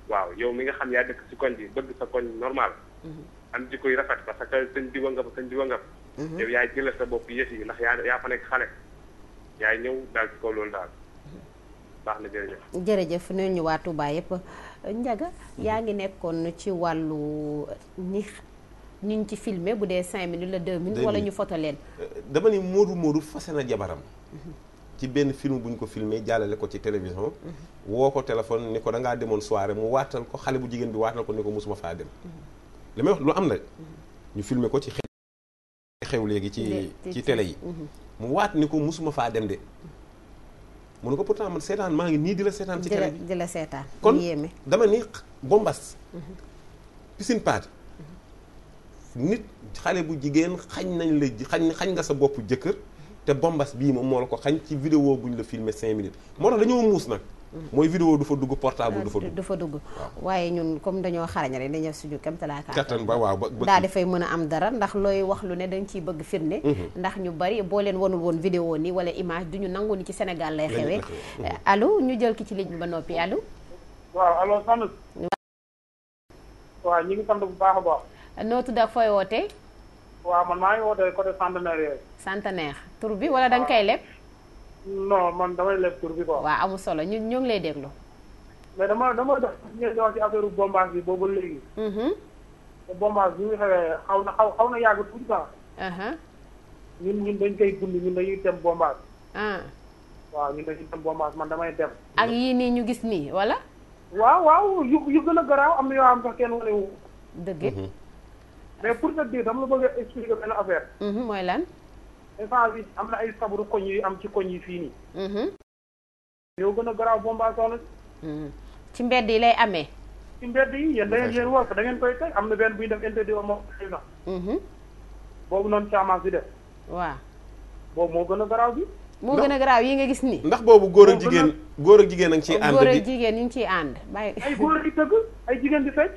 waaw yow mi nga xam yaa dëkk ci koñ bi bëgg sa koñ normal. am jikko yu rafet parce que sëñ diwa nga fa sëñ diwa nga fa. yow yaay jëlal sa bopp yëf yi ndax yaa fa nekk xale. yaay ñëw daal ci kaw loolu daal. baax na jërëjëf. jërëjëf nuyu ñu waa Touba yëpp Ndiaga yaa ngi nekkoon ci wàllu ñu ci filmé bu dee 5 minutes la 2 minutes. wala ñu photo leen. dama ni Modou fase na jabaram. ci benn film bu ñu ko filmé jàllale ko ci télévision. woo ko téléphone ni ko da ngaa demoon soirée mu waatal ko xale bu jigéen bi waatal ko ni ko musuma faa dem. li may wax lu am na ñu filmé ko ci xew léegi ci télé yi. mu waat ni ko musuma faa dem de. mu ne ko pourtant man seetaan maa ngi nii di la seetaan ci télé bi di la seetaan kon dama ni bombas piscine party nit xale bu jigéen xañ nañ la xañ nga sa bopp jëkkër te bombas bii moom moo la ko xañ ci vidéo bu ñu la filmé 5 minutes moo tax dañoo muus nag mooy vidéo du fa dugg portable du fa dugg waaye ñun comme dañoo xarañ rek dañoo suñu kem talaaka kattan ba waaw daa dafay mën a am dara ndax looy wax lu ne dañ ciy bëgg firnde ndax ñu bari boo leen wanul woon vidéo ni wala image duñu nangu ni ci Sénégal lay xewee allo ñu jël ki ci ligne bi ba noppi allo waaw allo sant waaw ñu ngi sant bu baax a baax noo tudd ak fooy wootee waaw man maa ngi wootee côté centenaire yooyu centenaire tur bi wala da nga koy leb non man damay leb tur bi quoi. waaw amul solo ñu ngi lay déglu. mais dama def ngeen di wax ci affaire bombage bi boobu léegi. te bombage bi ñu xewee xaw na yàgg tuuti quoi. ñun dañ koy dund ñun dañuy dem bombage. waaw ñun dañuy dem bombage man damay dem. ak yii nii ñu gis nii wala. waaw yu gën a garaaw am na yoo xam sax kenn wane wu. dëgg. mais pour te dire dama la bëgg a expliquer benn affaire. mooy lan. instant bi am na ay sabaru koñ yi am ci koñ yi fii nii. yow gën a garaaw bombage soxna si. ci mbedd yi lay amee. ci mbedd yi yéen da ngeen war ko da ngeen koy teg am na benn buy def interdit moom na. boobu noonu caamaas bi def. waaw. boobu moo gën a garaaw bi. moo gën a garaaw yi nga gis nii. ndax boobu góor ak jigéen a ngi ciy ànd. góor ak jigéen ñu ngi ciy ànd bàyyi. ay góor di tëgg ay jigéen di fecc.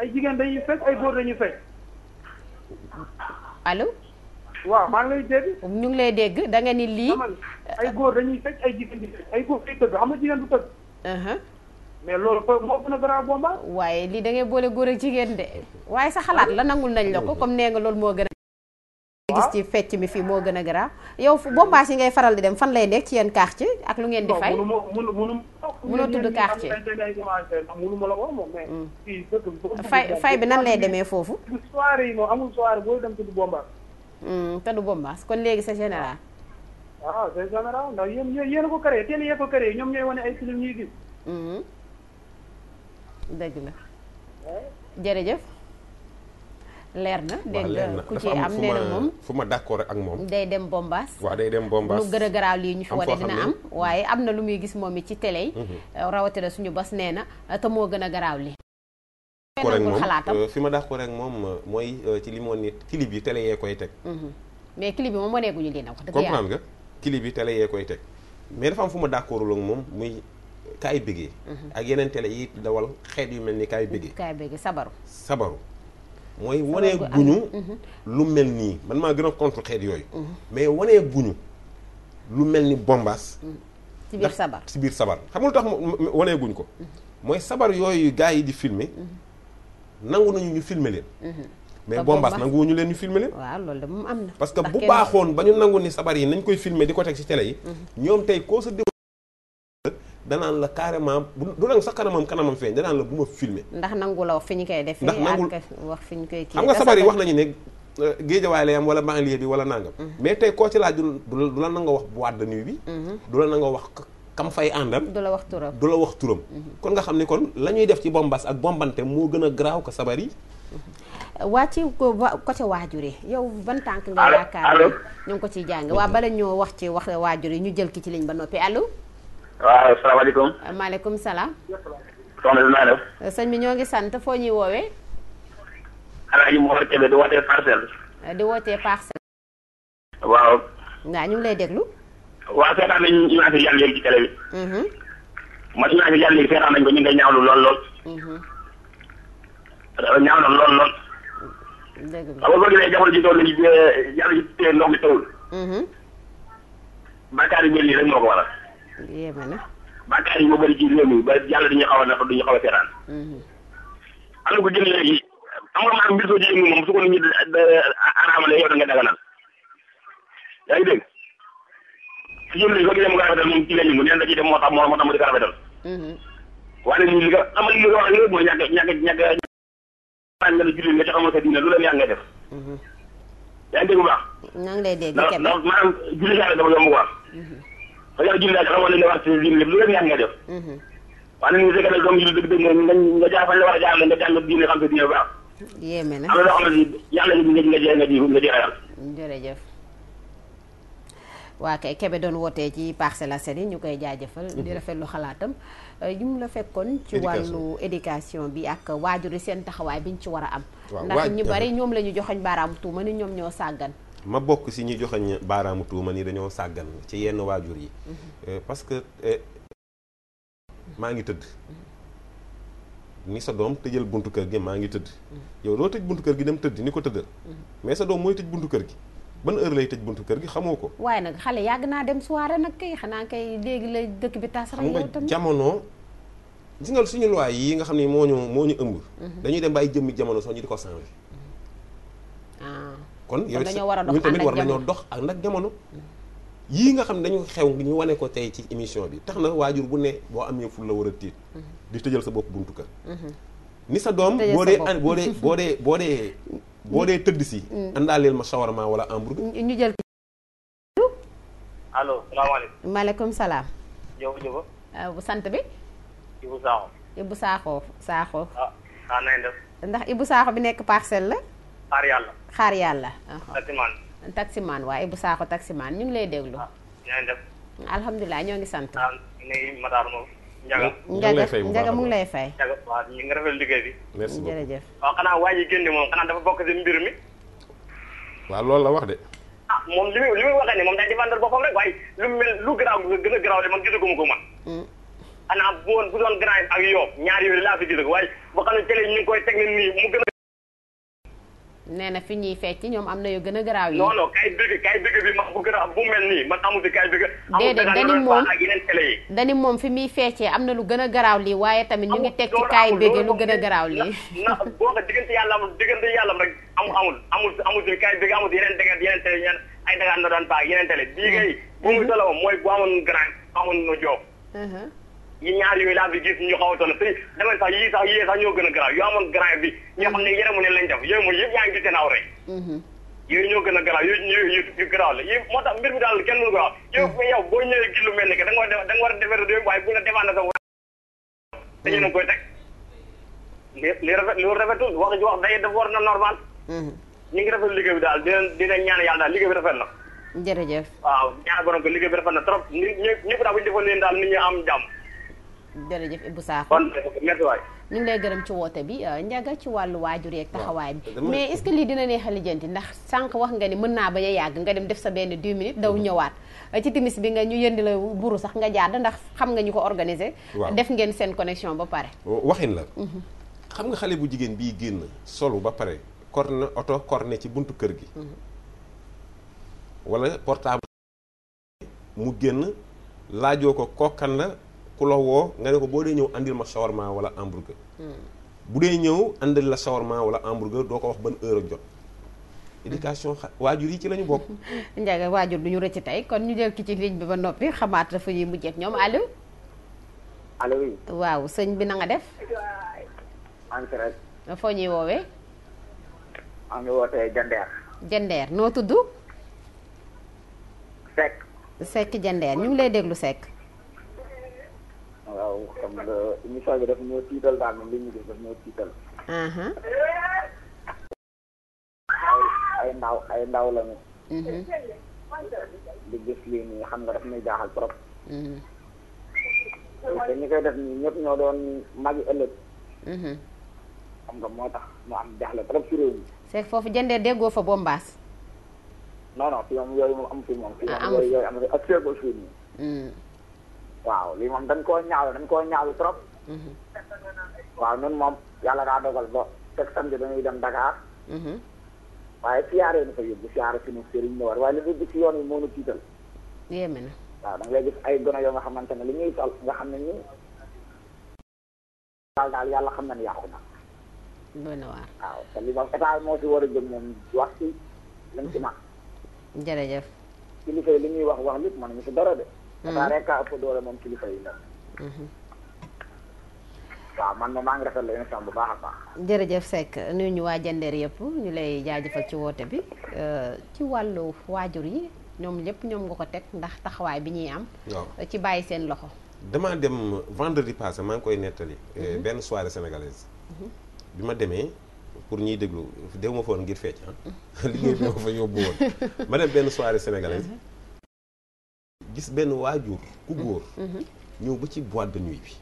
ay jigéen dañuy fecc ay góor dañuy fecc. allo. waaw maa ngi lay dégg. ñu ngi lay dégg da nga ni lii. ay góor dañuy fecc ay jigéen di fecc ay góor day tëgg xam nga jigéen du tëgg. mais loolu moo gën a garaaw bomba. waaye lii da ngay boole góor ak jigéen de waaye sa xalaat la nangul nañ la ko comme nee nga loolu moo gën a. gis ci fecc mi fii moo gën a garaaw yow bombaas yi ngay faral di dem fan lay nekk ci yenn quartier ak lu ngeen di fay. mënoo tudd quartier. fay bi nan lay demee foofu. soirée yi moom amul soirée booy dem tudd bombaas. te du bombaas kon léegi c'est général. waaw c'est général ndax yéen a ko créé teel yee ko créé ñoom ñooy wane ay film ñuy gis. dëgg la jërëjëf. leer na dégg nga ku ci am nee na moom fu ma d'accord ak moom day dem bombaas. waaw day dem bombaas lu gën a garaaw lii ñu fi wane dina am waaye am na lu muy gis moom it ci télé yi. rawatina suñu bas nee na te moo gën a garaaw lii. fi ma d'accord ak moom mooy ci li moo ni clip yi télé yee koy teg. mais clip bi moom waneeguñu lii nag wax dëgg yàlla comprendre nga clip yi télé yee koy teg mais dafa am fu ma d'accordul ak moom muy kaay bëggee. ak yeneen télé yi dawal xeet yu mel ni kaay bëggee. kaay bëggee sabaru. mooy wanee guñu lu mel nii man maa gën a contre xeet yooyu mais wanee guñu lu mel ni bombaas ci biir sabar xam nga lu tax wanee guñ ko mooy sabar yooyu gars yi di filmer nangu nañu ñu filmer leen mais bombaas nanguwuñu leen ñu filmer leen waaw loolu de moom am na parce que bu baaxoon ba ñu nangu ni sabar yi nañ koy filmer di ko teg ci télé yi ñoom tey koo sa danaan la carrément du nang sax kanamam feeñ danaan la bu ma filmer ndax nangu la wax fi ñu koy defee ndax nangul wax fi ñu koy kii xam nga sabar yi wax nañu ne géejawaay lay am wala banlieue bi wala nangam mais tey koo ci laaj du la nanga wax boîte de nuit bi du la nanga wax kam fay àndal du la wax turam kon nga xam ni kon la ñuy def ci bombas ak bombante moo gën a garaaw ko sabar yi waa ci côté waajur yi yow ban tànk nga yaakaar ñu ngi ko ciy jàng waa bala ñoo wax ci wax waajur yi ñu jël ki ci ligne ba noppi allo waaw salaamaaleykum. maaleykum salaam. soxna si naa def. sëñ bi ñoo ngi sant foo ñuy woowee. Alaaji Mor Kébé di wootee Parcelles. di wootee Parcelles. waaw waaw ñu ngi lay déglu. waaw seetaan nañu image yi yàlla léegi ci télé bi. man image yi yàlla léegi seetaan nañu ko ñu ngi ñaawlu lool. ñaaw na lool. dëgg la xam nga boo gisee jamono ji toll nii yàlla ji tee ndox mi tawul. bàkkaar yu mel nii rek moo ko waral. yéeme na. bàkkaar yi moo bëri ci réew mi ba yàlla dañuy xaw a nax duñu xaw a seetaan. am na ko jënd léegi xam nga maanaam mbir soo ci yëngu moom su ko nit ñi araamale yow da nga daganal. yaa ngi dégg si jëm léegi soo gisee mu ko rafetal moom ci la yëngu neen da ciy def moo tax mu di ko rafetal. waaye nag li nga amal li nga wax léegi mooy ñàkk nga la julli nga ci xamal sa diine lu la neex ngay def. yaa ngi dégg bu baax. ñoo ngi lay dégg ndax maanaam julli saa dafa yomb quoi. parce que julli daal xamal li nga wax ci diine lépp lu la neex ngay def. waaye nag ñu fekkee ne doom julli dëgg-dëgg nga jaar fa la war a jaar nga jàng diine xam sa diine bu baax. yéeme na am na loo xam ne yàlla nga jeexal. jërëjëf. waa kay Kébé doon wootee ci Parcelles Assainies ñu koy jaajëfal. di rafetlu xalaatam. yu mu la fekkoon ci wàllu éducation bi ak waajur yi seen taxawaay bi ñu ci war a am. ndax ñu bari ñoom la ñu joxoñ baaraamu tuuma ni ñoom ñoo sàggan. ma bokk si ñi joxoñ baaraamu tuuma ni dañoo sàggan ci yenn waajur yi. parce que maa ngi tëdd. ni sa doom tëjal buntu kër gi maa ngi tëdd. yow doo tëj buntu kër gi dem tëdd ni ko tëddal. mais sa doom mooy tëj buntu kër gi. ban heure lay tëj buntu kër gi xamoo ko. waaye nag xale yàgg naa dem soirée nag kay xanaa kay léegi la dëkk bi tas rek yow tamit. jamono gis nga suñu loi yi nga xam ne moo ñu ëmb. dañuy dem ba ay jëmmi jamono soo ñu di ko changé. kon yow ñun tamit war nañoo dox ak nag jamono. yii nga xam ne dañu xew ñu wane ko tey ci émission bi tax na waajur bu ne boo amee ful la war a tiit. di tëjal sa bopp buntu kër. ni sa doom boo dee tëdd si. àndaaleel ma shawarma wala hamburger. ñu jël. allo salaamaaleykum. maaleykum salaam. Jóob. bu sant bi. Ibou Sakho. Ibou Sakho. na ngeen def. ndax Ibou Sakho bi nekk Parcelles la. xaar yàlla. taximaan. taximaan waaw Ibou Sakho taximaan ñu ngi lay déglu. na ngeen def. alhamdulilah ñoo ngi sant. nuyu Matar moom. Njaga mu ngi lay fay. Njaga waaw ñu ngi rafetlu liggéey bi. merci beaucoup jërëjëf. waaw xanaa waa ji génn moom xanaa dafa bokk ci mbir mi. waaw loolu la wax de. moom li muy waxee ni moom day défendre boppam rek waaye lu mel lu garaaw gën a garaaw de man gisaguma ko man. xanaa bu doon grand ak yow ñaar yooyu laa fi gis waaye boo xam ne télé ñu ngi koy teg nii mu gën a. nee na fi ñuy fecc ñoom am na yu gën a garaaw yi. non kay dëgg bi ma bu gën a bu mel nii man amul fi kay dëgg. déedéet dani moom ak yeneen télé yi. dani moom fi muy feccee am na lu gën a garaaw lii waaye tamit ñu ngi teg ci kaay bëgg lu gën a garaaw lii. na boo ko diggante yàlla rek amul fi kaay bëgg amul yeneen dëgg yeneen télé ñaan ay dagaan na daan baax yeneen télé bii kay bu muy solo mooy bu amoon grand amoon no joob yi ñaar yooyu laa fi gis ñu xaw a toll te damay sax yii sax ñoo gën a garaaw yoo amoon grand bi ñoo xam ne yaramu ne lañ def yooyu mooy yëpp yaa ngi gis seen aw rek yooyu ñoo gën a garaaw yooyu yu garaaw la yii moo tax mbir mi daal kenn mënu ko wax yow boo ñëwee gis lu mel ni que da nga war a defar réew waaye bu la défendre sa dañu na koy teg li rafet loolu rafetul wax day dafa war na normal ñu ngi rafet liggéey bi daal dina ñaan yàlla daal liggéey bi rafet na jërëjëf waaw ñaan borom ko liggéey bi rafet na trop ñëpp daal bu ñu defoon leen daal nit ñi am jàmm jërëjëf Ibou Sakho kon merci waay ñu ngi lay gërëm ci woote bi Ndiaga ci wàllu waajur yeeg taxawaay bi mais est-ce que lii dina neex a lijjanti ndax sànq wax nga ni mën naa ba yàgg nga dem def sa benn 10 minutes daw ñëwaat ci timis bi nga ñu yëndi la buru sax nga jàdd ndax xam nga ñu ko organiser def ngeen seen connexion ba pare waxin la xam nga xale bu jigéen bii génn solu ba pare corne oto corne ci buntu kër gi wala portable mu génn laajoo ko kookan la ku la woo nga ne ko boo dee ñëw andil ma shawarma wala hamburger bu dee ñëw andil la shawarma wala hamburger doo ko wax ban heure ak jot éducation waajur yi ci la ñu bokk Ndiaga waajur du ñu rëcc tey kon ñu jël ki ci ligne bi ba noppi xamaat dafa ñuy mujjeek ñoom allo oui waaw sëñ bi na nga def rek foo ñuy woowee maa ngi wootee Jandeer noo tudd Seck Jandeer ñu ngi lay déglu Seck waaw xam nga émission bi daf ñoo tiital daal li ñu def daf ñoo tiital ay ndaw lañu di gis lii nii xam nga daf ñuy jaaxal trop te ñi koy def nii ñëpp ñoo doon magi ëllëg xam nga moo tax mu am jaaxle trop ci réew mi Seck foofu Jandeer déggoo fa bombaas non fii moom yooyu moom am fi moom. fii moom yooyu am na ak seegul fii nii. waaw lii moom dañ koo ñaawlu trop. waaw ñun moom yàlla daa dogal ba teg samedi dañuy dem Dakar. waaye siyaaree na fa yóbbu siyaare suñu sëriñ la war waaye li nga gis yoon yi moo ñu tiital. yéeme na. waaw da nga lay gis ay gone yoo nga xamante ne li ñuy sol nga xam ne nii. daal yàlla xam na ne yàqu na. doy na waar. waaw te li moom état moo si war a jëm moom wax ci lañ ci mag. jërëjëf. kilifa yi li ñuy wax lépp man ñu si dara de. état rek a ëpp doole moom kilifa yi la. waaw man maa ngi rafetlu émission bu baax a baax. jërëjëf Seck nuyu ñu waa Jandeer yëpp ñu lay jaajëfal ci woote bi ci wàllu waajur yi ñoom lépp ñoom nga ko teg ndax taxawaay bi ñuy am. ci bàyyi seen loxo. damaa dem vendredi passé maa ngi koy nettali. benn soirée sénégalaise. bi ma demee pour ñuy déglu dew ma foon ngir fecc liggéey bi ma fa yóbbu woon ma dem benn soirée sénégalaise gis benn waajur ku góor. ñëw ba ci boîte de nuit bi.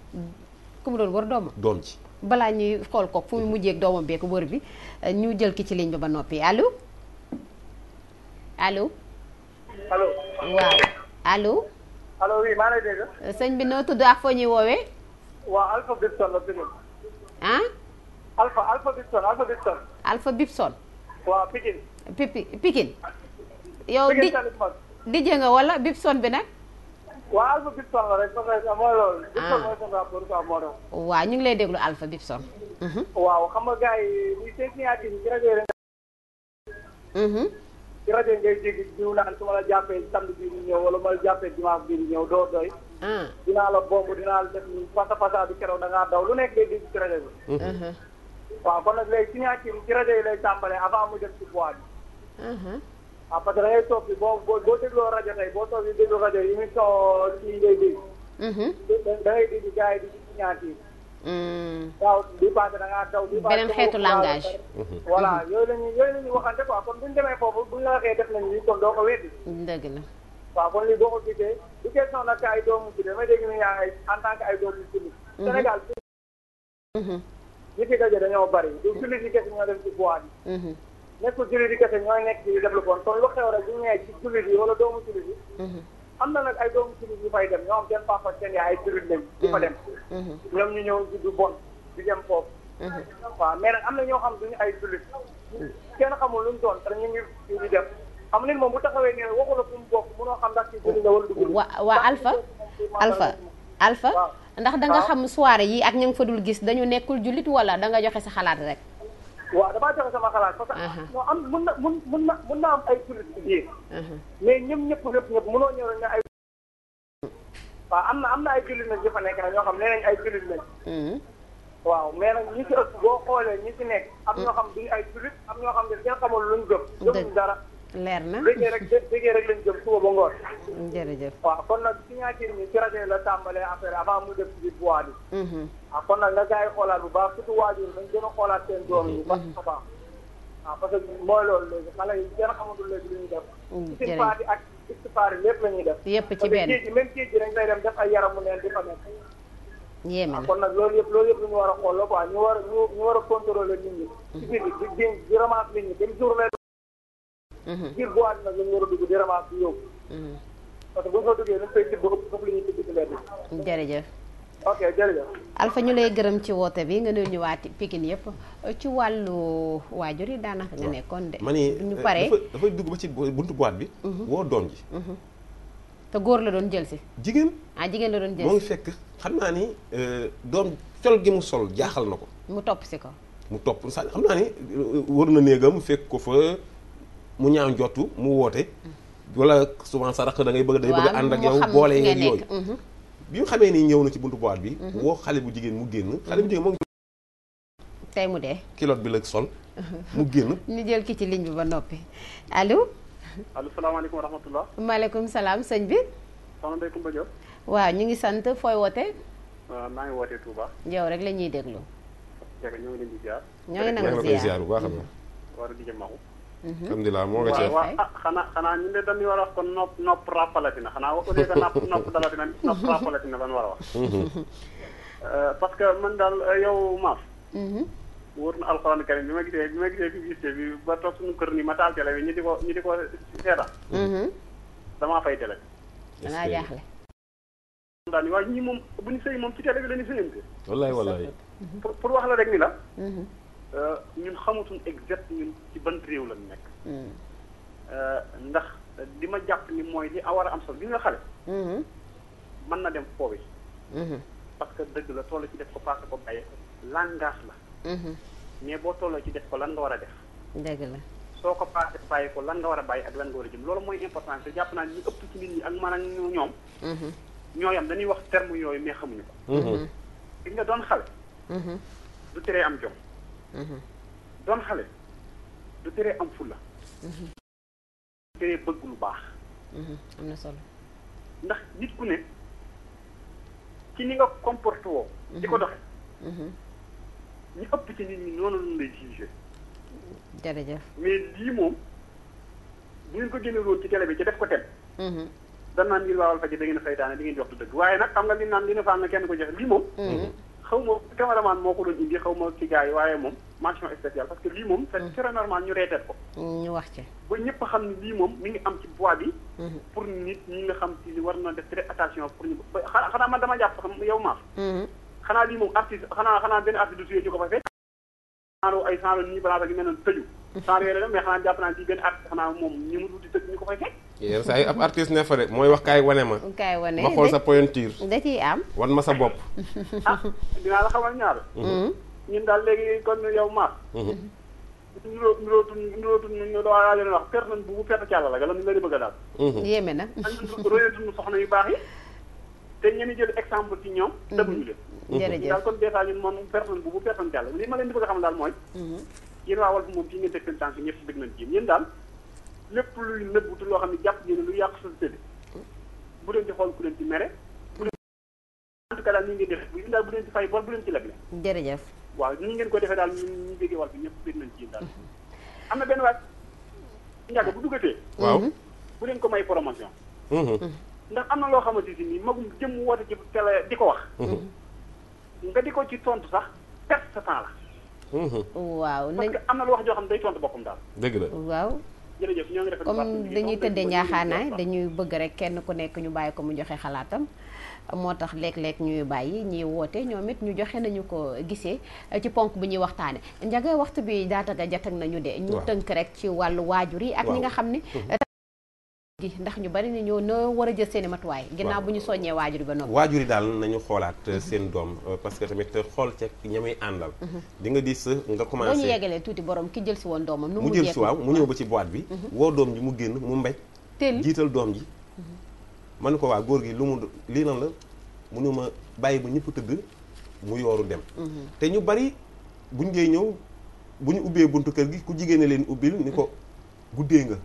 ku mu doon wër doomam. doom ci. balaa ñuy xool ko fu mu mujjee ak doomam beek wër bi ñu jël ki ci ligne bi ba noppi allo allo. allo. waaw allo. allo oui maa lay dégg. sëñ bi noo tudd ak foo ñuy woowee. waaw Alpha Bibson la Pikine. ah. Alpha Bibson. Alpha Bibson. waaw Pikine. Pikine. yow DJ nga wala Bibson bi nag. waaw Alpha Bibson la rek parce que mooy loolu. Bibson mooy seen rapport quoi moo tax. waaw ñu ngi lay déglu Alpha Bibson. waaw xam nga gars yi li seen signature yi ci rajo yi ci rajo yi ngay dégg diw naan su ma la jàppee samedi bii di ñëw wala ma la jàppee dimanche bii di ñëw doo doy. dinaa la bomb dinaa la def ni pasa bi keroog da ngaa daw lu nekk ngay dégg ci rajo bi. waaw kon nag léegi signature yi ci rajo yi lay tàmbalee avant mu def ci boîte bi. waaw parce que da ngay toog bi boo dégloo rajo tey boo toog di déglu rajo yi émission kii ngay dégg. da ngay dégg gars yi di ci signature. waaw bii passé da ngaa daw. beneen xeetu langage. voilà yooyu la ñuy waxante quoi kon bu ñu demee foofu bu ñu la waxee def nañu lii kon doo ko weddi. dëgg la. waaw kon lii boo ko gisee du question nag ay doomu jullit damay dégg ni yaa en tant que ay doomu jullit. Sénégal ñi fi daje dañoo bari du jullit yi kese ñoo dem ci boîte yi. nekkul jullit yi kese ñooy nekk ci def lu bon kon lu xew rek bu ñu ñëwee ci jullit yi wala doomu jullit yi. am na nag ay doomu jullit yu fay dem ñoo am seen papa seen yaay ay jullit lañ di fa dem. ñoom ñu ñëw juddu bon di dem foofu. waaw mais nag am na ñoo xam duñu ay jullit kenn xamul lu mu doon te ñu ngi di def xam nit moom bu taxawee ne waxu la fu mu bokk mënoo xam ndax ci jullit nga wala du jullit. waa Alpha ndax da nga xam soirée yi ak ña nga fa dul gis dañu nekkul jullit wala da nga joxe sa xalaat rek. waaw damaa joxe sama xalaat parce que moo am mun na am ay jullit ci biir. mais ñëpp mënoo ñëw rek ne ay. waaw am na ay jullit nag ñu fa nekk nag ñoo xam nee nañ ay jullit lañ. waaw mais nag ñi ci ëpp boo xoolee ñi ci nekk am ñoo xam duñu ay jullit am ñoo xam ne kenn xamul luñ gëm. gëmuñ dara. leer na déggee rek lañ jëm suba ba ngoon. jërëjëf. waaw kon nag signature bi ci rajo la tàmbalee affaire avant mu def ci biir boîte bi. waaw kon nag nga gars yi xoolaat bu baax surtout waajur nañ gën a xoolaat seen doom yi baax a baax. waaw parce que mooy loolu léegi xale yi kenn xamatul léegi li ñuy def. jërëjëf ci parti ak istifaar yi lépp la ñuy def. yëpp ci benn parce que même géej gi dañ koy dem def ay yaramu neen di fa nekk. yéeme na kon nag loolu yëpp lu ñu war a xool la quoi ñu war a contrôler nit ñi. ci biir di ramasse nit ñi dem journée. biir boîte nag la ñu war a dugg di ramasse di yóbbu. parce que bu ñu fa duggee dañ koy tibb foofu la ñuy tibb ci mbedd bi. jërëjëf. ok jërëjëf. Alpha ñu lay gërëm ci woote bi nga nuyu ñu waa Pikine yëpp ci wàllu waajur yi daanaka nga nekkoon de. ma ni ñu paree dafay dugg ba ci buntu boîte bi. woo doom ji. te góor la doon jël si. jigéen. jigéen la doon jël si moo ngi fekk xam naa ni doom sol gi mu sol jaaxal na ko. mu topp si ko. mu topp xam naa ni wër na néegam fekk ko fa mu ñaaw njottu mu woote. wala souvent sa rakk da ngay bëgg ànd ak yow boole yeeg yooyu. bi mu xamee ni ñëw na ci buntu boîte bi. woo xale bu jigéen mu génn. xale bu jigéen moo ngi. tey mu dee. kilote bi la sol. mu génn. ñu jël ki ci ligne bi ba noppi allo. allo salaamaaleykum wa rahmatulah. maaleykum salaam sëñ bi. soxna Ndeye Coumba Diop. waaw ñu ngi sant fooy woote. maa ngi wootee Touba. yow rek la ñuy déglu. ñoo ngi leen di ziar. ñoo ngi nangu ziar bu baax a baax. war a di jëm maxu. alhamdulilah moo nga cee. waaw xanaa ñun de dañuy war a wax kon nopp rappalati na xanaa au lieu que nopp dalati na nopp rappalati na lan war a wax. parce que man daal yow Maaf. wóor na alxuraan karim bi ma gisee publicité bi ba toog suñu kër ni ma taal télé bi ñu di ko seetaan. damaa fay télé. da ngaa jaaxle. daal ni waaye ñii moom bu ñu sëy moom ci télé bi la ñu sëyante. wallaay. pour wax la rek ni la. ñun xamatuñ exact ñun ci ban réew lañ nekk. ndax li ma jàpp ni mooy li war a am solo bi nga xale. mën na dem foofu. parce que dëgg la toll ci def ko passé ko bàyyi langage la. mais boo tolloo ci def ko lan nga war a def. dëgg la soo ko passé bàyyi ko lan nga war a bàyyi ak lan nga war a jëm loolu mooy important te jàpp naa ñu ëpp ci nit ñi ak man ak ñoom. ñooyam dañuy wax terme yooyu mais xamuñu ko. fi nga doon xale. du teree am jom. doon xale du teree am fulla. du teree bëgg lu baax. am na solo. ndax nit ku ne ci ni nga comporté woo. di ko doxe ñu ëpp ci nit ñi noonu lañ lay jugé. jërëjëf mais lii moom bu ngeen ko génne woon ci télé bi ci def ko tem. dan naan ngir waawal faji da ngeen saytaane di ngeen di wax du dëgg waaye nag xam nga li naan li ne faal na kenn ko joxe lii moom. xaw ma cameraman moo ko doon indi xaw ma ci gars yi waaye moom mention spéciale parce que lii moom c'est très normal ñu reeteet ko. ñu wax ci. ba ñëpp xam ne lii moom mi ngi am ci bois bi. pour nit ñi nga xam ci li war na def très attention pour ñu ba xanaa man dama jàpp xam yow maaf. xanaa lii moom artiste xanaa benn artiste du suyee ci ko fa fekk. xanaa ay sans nii balaa gi mel noonu tëju. sans yooyu la mais xanaa jàpp naa ci benn artiste xanaa moom ñu mu tuuti tëj ñu ko fay fekk. yéen saa yi ab artiste ne fa de mooy wax kaay wane ma. kaay wane ma xool sa pointure. da ciy am. wan ma sa bopp. dinaa la xamal ñaar. ñun daal léegi kon yow maaf. nurootu ñu waa leen wax personne bu perte càlla la ñu la di bëgg a daal. yéeme na. royeetuñu soxna yu baax yi te ñeen jël exemple ci ñoom. demuñu leen. jërëjëf daal kon dèjà ñun moom personne bu personne càlla li ma leen di bëgg a xam daal mooy. yéen waa Walf moom fii ngeen teg seen tànk ñëpp dëgg nañ ci yéen daal lépp luy nëbbutu loo xam ne jàpp ngeen lu yàq société bi bu leen ci xool ku leen ci mere bu leen en tout cas daal ni ngeen def bu daal bu leen ci fay bor bu leen ci leble. jërëjëf waaw ni ngeen ko defee daal ñu déggee Walf bi ñëpp dégg nañ ci yéen daal am na benn waat njàgg bu duggatee. waaw bu leen ko may promotion. ndax am na loo xamante si nii magum jëm woote ci télé di ko wax. nga di ko ci tontu sax perte sa temps la. waaw parce que am na lu wax joo xam ne day tontu boppam daal. dëgg la waaw. jërëjëf ñoo ngi rafetlu comme dañuy tëddee njaaxaanaay dañuy bëgg rek kenn ku nekk ñu bàyyi ko mu joxe xalaatam moo tax léeg-léeg ñuy bàyyi ñuy woote ñoom it ñu joxe nañu ko gisee ci ponk bu ñuy waxtaane njaga waxtu bi daataga jatag nañu de ñu tënk rek ci wàllu waajur yi ak ñi nga xam ne gi ndax ñu bari ni ñoo war a jël seen i matuwaay ginnaaw bu ñu soññee waajur ba noppi waajur yi daal nañu xoolaat seen doom parce que tamit xool ca ñamuy àndal di nga dis nga commencé boo ñu yeggalee tuuti borom ki jël si woon doomam nu mu jël si waaw mu ñëw ba ci boîte bi woo doom ji mu génn mu mbéj jiital doom ji man ko waa góor gi lu mu lii lan la munu ma bàyyi ba ñëpp tëdd mu yooru dem te ñu bari buñ dee ñëw bu ñu ubbee buntu kër gi ku jigéen leen ubbil ni ko guddee nga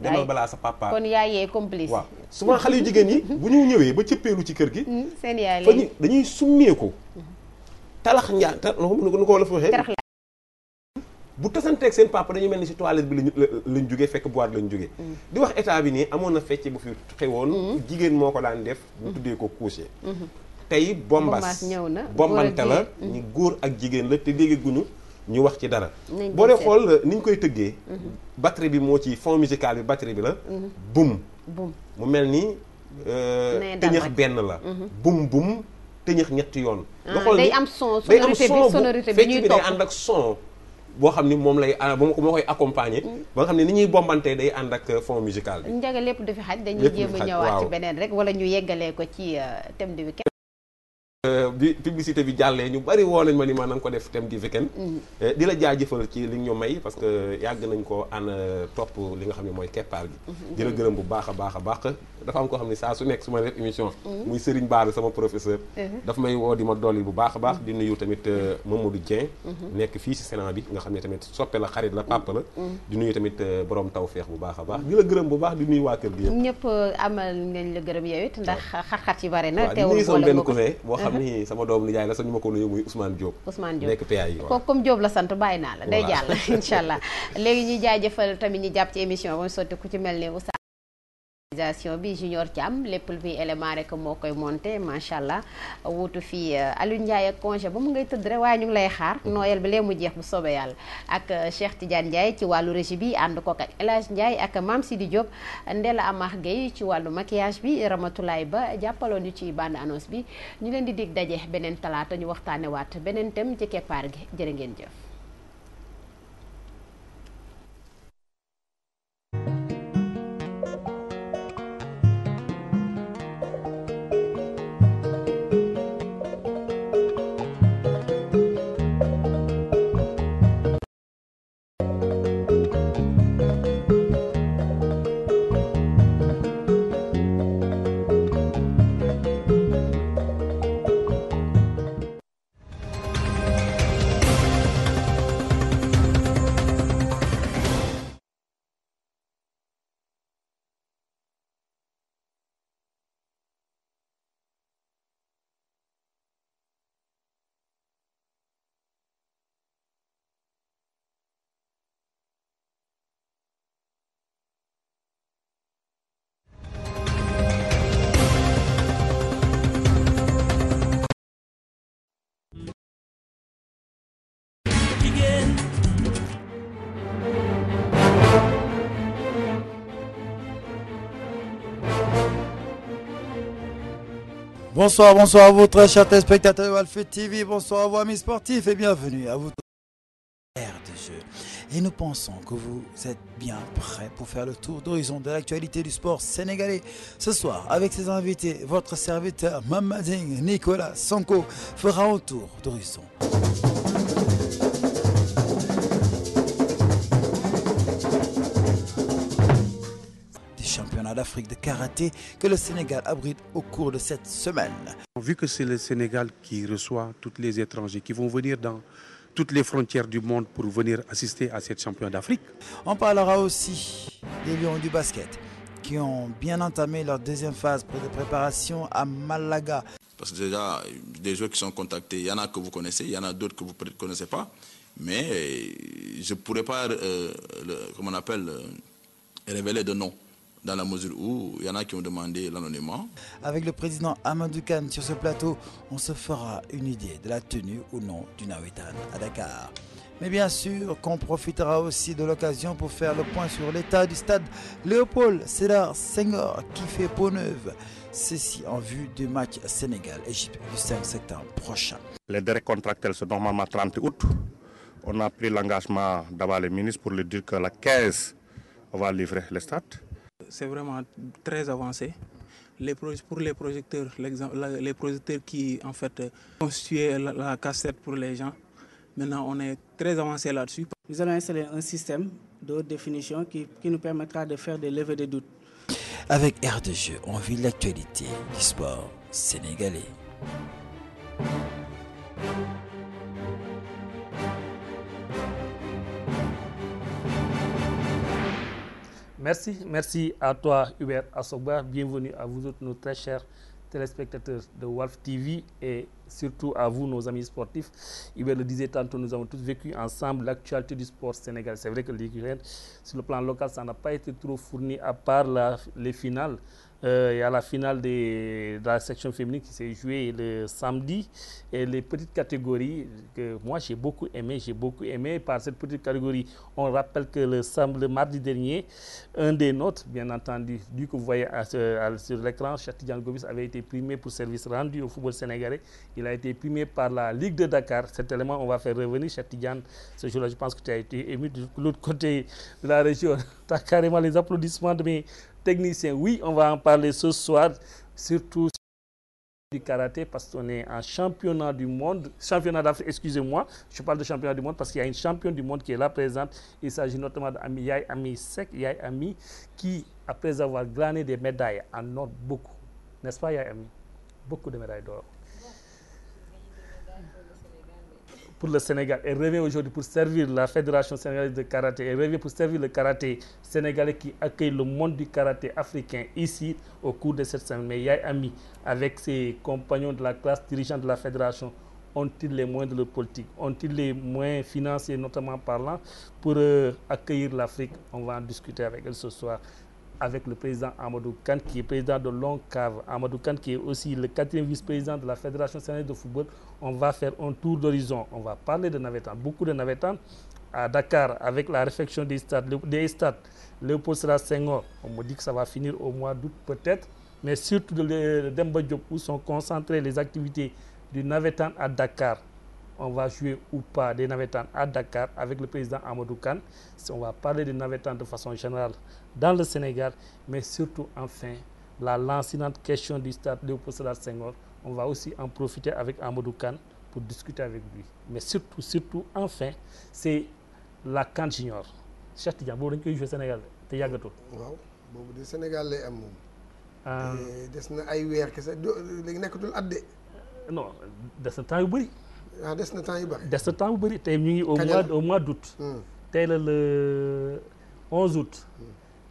demal balaa sa papa kon yaayee complice waaw souvent xale yu jigéen yi bu ñu ñëwee ba cëppeelu ci kër gi seen yaay fa dañuy summeeku talax njaa nu ko wala fa waxee bu tasanteeg seen papa dañu mel ni si toilette bi lañ jógee fekk boîte lañ jógee di wax état bi nii amoon na fecc bu fi xewoon jigéen moo ko daan def bu tuddee ko couché tey bombas ñëw na bombante la ñu góor ak jigéen la te dégg guñu ñu wax ci dara boo dee xool ni ñu koy tëggee batterie bi moo ci fond musical bi batterie bi la bum mu mel ni tëñëx benn la bum bum tëñëx ñetti yoon nga xool day am son sonorité bi ñuy topp day ànd ak son boo xam ni moom lay moo koy accompagner ba nga xam ne ni ñuy bombantee day ànd ak fond musical bi njaga lépp du fi xaj dañuy jéem a ñëwaat ci beneen rek wala ñu yeggalee ko ci thème du week-end bi publicité bi jàllee ñu bari woo nañ ma ni ma na nga ko def thème du week-end di la jaajëfal ci li ñu may parce que yàgg nañ ko ànd topp li nga xam ne mooy keppaar gi di la gërëm bu baax a baax a baax dafa am koo xam ne saa su nekk su ma def émission muy Serigne Bara sama professeur daf may woo di ma dolli bu baax a baax di nuyu tamit Mamadou Dieng nekk fii si Sénat bi nga xam ne tamit soppe la xarit la papa la di nuyu tamit borom tawfeex bu baax a baax di la gërëm bu baax di nuyu waa kër gi yëpp ñëpp amal nañ la gërëm yow it ndax xat-xat yi bari na teewul nuyu sama benn cousin boo xam ni sama doom nijaay la sax ñu ma ko nuyu muy Ousmane Diop nekk PA yi kooku comme Diop la sant bàyyi naa la day jàll incha allah léegi ñuy jaajëfal tamit ñi jàpp ci émission ba mu sotti ku ci mel ni réalisation bi Junior Thiam lépp lu muy élément rek moo koy monté macha allah wuutu fii Alioune Ndiaye ak congé ba mu ngay tëdd rek waaye ñu ngi lay xaar Noël bi lee mu jeex bu soobee yàlla ak Cheikh Tidiane Ndiaye ci wàllu régie bi ànd ko ak El Hadj Ndiaye ak Mame Sidi Diop Ndella Amar Gueye ci wàllu maquillage bi Ramatoulaye Ba jàppaloon ñu ci bande annonce bi ñu leen di dig daje beneen talaata ñu waxtaane waat beneen thème ci keppaar gi jërë ngeen jëf. Bonsoir, bonsoir à vous très chers téléspectateurs de Walf TV, bonsoir à vous amis sportifs et bienvenue à vous de jeu. Et nous pensons que vous êtes bien prêts pour faire le tour d'horizon de l'actualité du sport sénégalais. Ce soir, avec ses invités, votre serviteur Mamading Nicolas Sonko fera un tour d'horizon. Championnat d'Afrique de karaté que le Sénégal abrite au cours de cette semaine. Vu que c'est le Sénégal qui reçoit tous les étrangers qui vont venir dans toutes les frontières du monde pour venir assister à cette championnat d'Afrique. On parlera aussi des Lions du basket qui ont bien entamé leur deuxième phase de préparation à Malaga. Parce que déjà, des joueurs qui sont contactés, il y en a que vous connaissez, il y en a d'autres que vous ne connaissez pas. Mais je ne pourrais pas, révéler de nom. Dans la mesure où il y en a qui ont demandé l'anonymat. Avec le président Amadou Kane sur ce plateau, on se fera une idée de la tenue ou non du Nawetan à Dakar. Mais bien sûr qu'on profitera aussi de l'occasion pour faire le point sur l'état du stade Léopold Sédar Senghor qui fait peau neuve. Ceci en vue du match Sénégal-Égypte du 5 septembre prochain. Les délais contractuels sont normalement 30 août. On a pris l'engagement d'avoir les ministres pour lui dire que la 15, on va livrer les stades. C'est vraiment très avancé. Pour les projecteurs, les projecteurs qui en fait constituaient la cassette pour les gens, maintenant on est très avancé là-dessus. Nous allons installer un système de haute définition qui nous permettra de faire des levées de doute. Avec Air de jeu, on vit l'actualité du sport sénégalais. Merci à toi Hubert Asogba, bienvenue à vous autres nos très chers téléspectateurs de Walf TV et surtout à vous nos amis sportifs. Hubert le disait tantôt, nous avons tous vécu ensemble l'actualité du sport sénégalais. C'est vrai que sur le plan local, ça n'a pas été trop fourni à part les finales. Il y a la finale de la section féminine qui s'est jouée le samedi et les petites catégories que moi j'ai beaucoup aimé. Par cette petite catégorie, on rappelle que le mardi dernier, un des nôtres, bien entendu, du que vous voyez sur l'écran, Cheikh Tidiane Gomis avait été primé pour service rendu au football sénégalais. Il a été primé par la Ligue de Dakar. Cet élément, on va faire revenir Cheikh Tidiane. Ce jour-là, je pense que tu as été ému de l'autre côté de la région. Tu as carrément les applaudissements de mes technicien. Oui, on va en parler ce soir, surtout du karaté, parce qu'on est en championnat du monde, championnat d'Afrique, excusez-moi, je parle de championnat du monde parce qu'il y a une championne du monde qui est là présente. Il s'agit notamment d'Ami Yaye Ami Sek, Yaye Ami, qui, après avoir glané des médailles en or beaucoup, n'est-ce pas Yaye Ami? Beaucoup de médailles d'or. Pour le Sénégal. Elle revient aujourd'hui pour servir la Fédération sénégalaise de karaté. Elle revient pour servir le karaté sénégalais qui accueille le monde du karaté africain ici au cours de cette semaine. Mais Yaye Ami, avec ses compagnons de la classe dirigeante de la Fédération, ont-ils les moyens de leur politique? Ont-ils les moyens financiers, notamment parlant, pour accueillir l'Afrique? On va en discuter avec elle ce soir. avec le président Amadou Kane, qui est président de l'ONCAV, Amadou Kane, qui est aussi le 4e vice-président de la Fédération sénégalaise de football. On va faire un tour d'horizon. On va parler de navétanes, beaucoup de navétanes à Dakar, avec la réfection des stades Léopold Sédar Senghor. On me dit que ça va finir au mois d'août peut-être, mais surtout de Demba Diop, où sont concentrées les activités du navétane à Dakar. On va jouer ou pas des navétanes à Dakar avec le président Amadou Kane. On va parler des navétanes de façon générale dans le Sénégal, mais surtout, enfin, la lancinante question du stade Léopold Sédar Senghor. On va aussi en profiter avec Amadou Kane pour discuter avec lui. Mais surtout, enfin, c'est la CAN Junior. Cheikh Tidiane, boobu dañ koy jouer Sénégal te yàggatul. waaw boobu de Sénégal lay am moom. des na ay weer kese léegi nekkatul at de. non des na temps yu bëri. ah des na temps yu bëri. des na temps yu bëri tey ñu ngi au mois d'août. tey la le 11 août.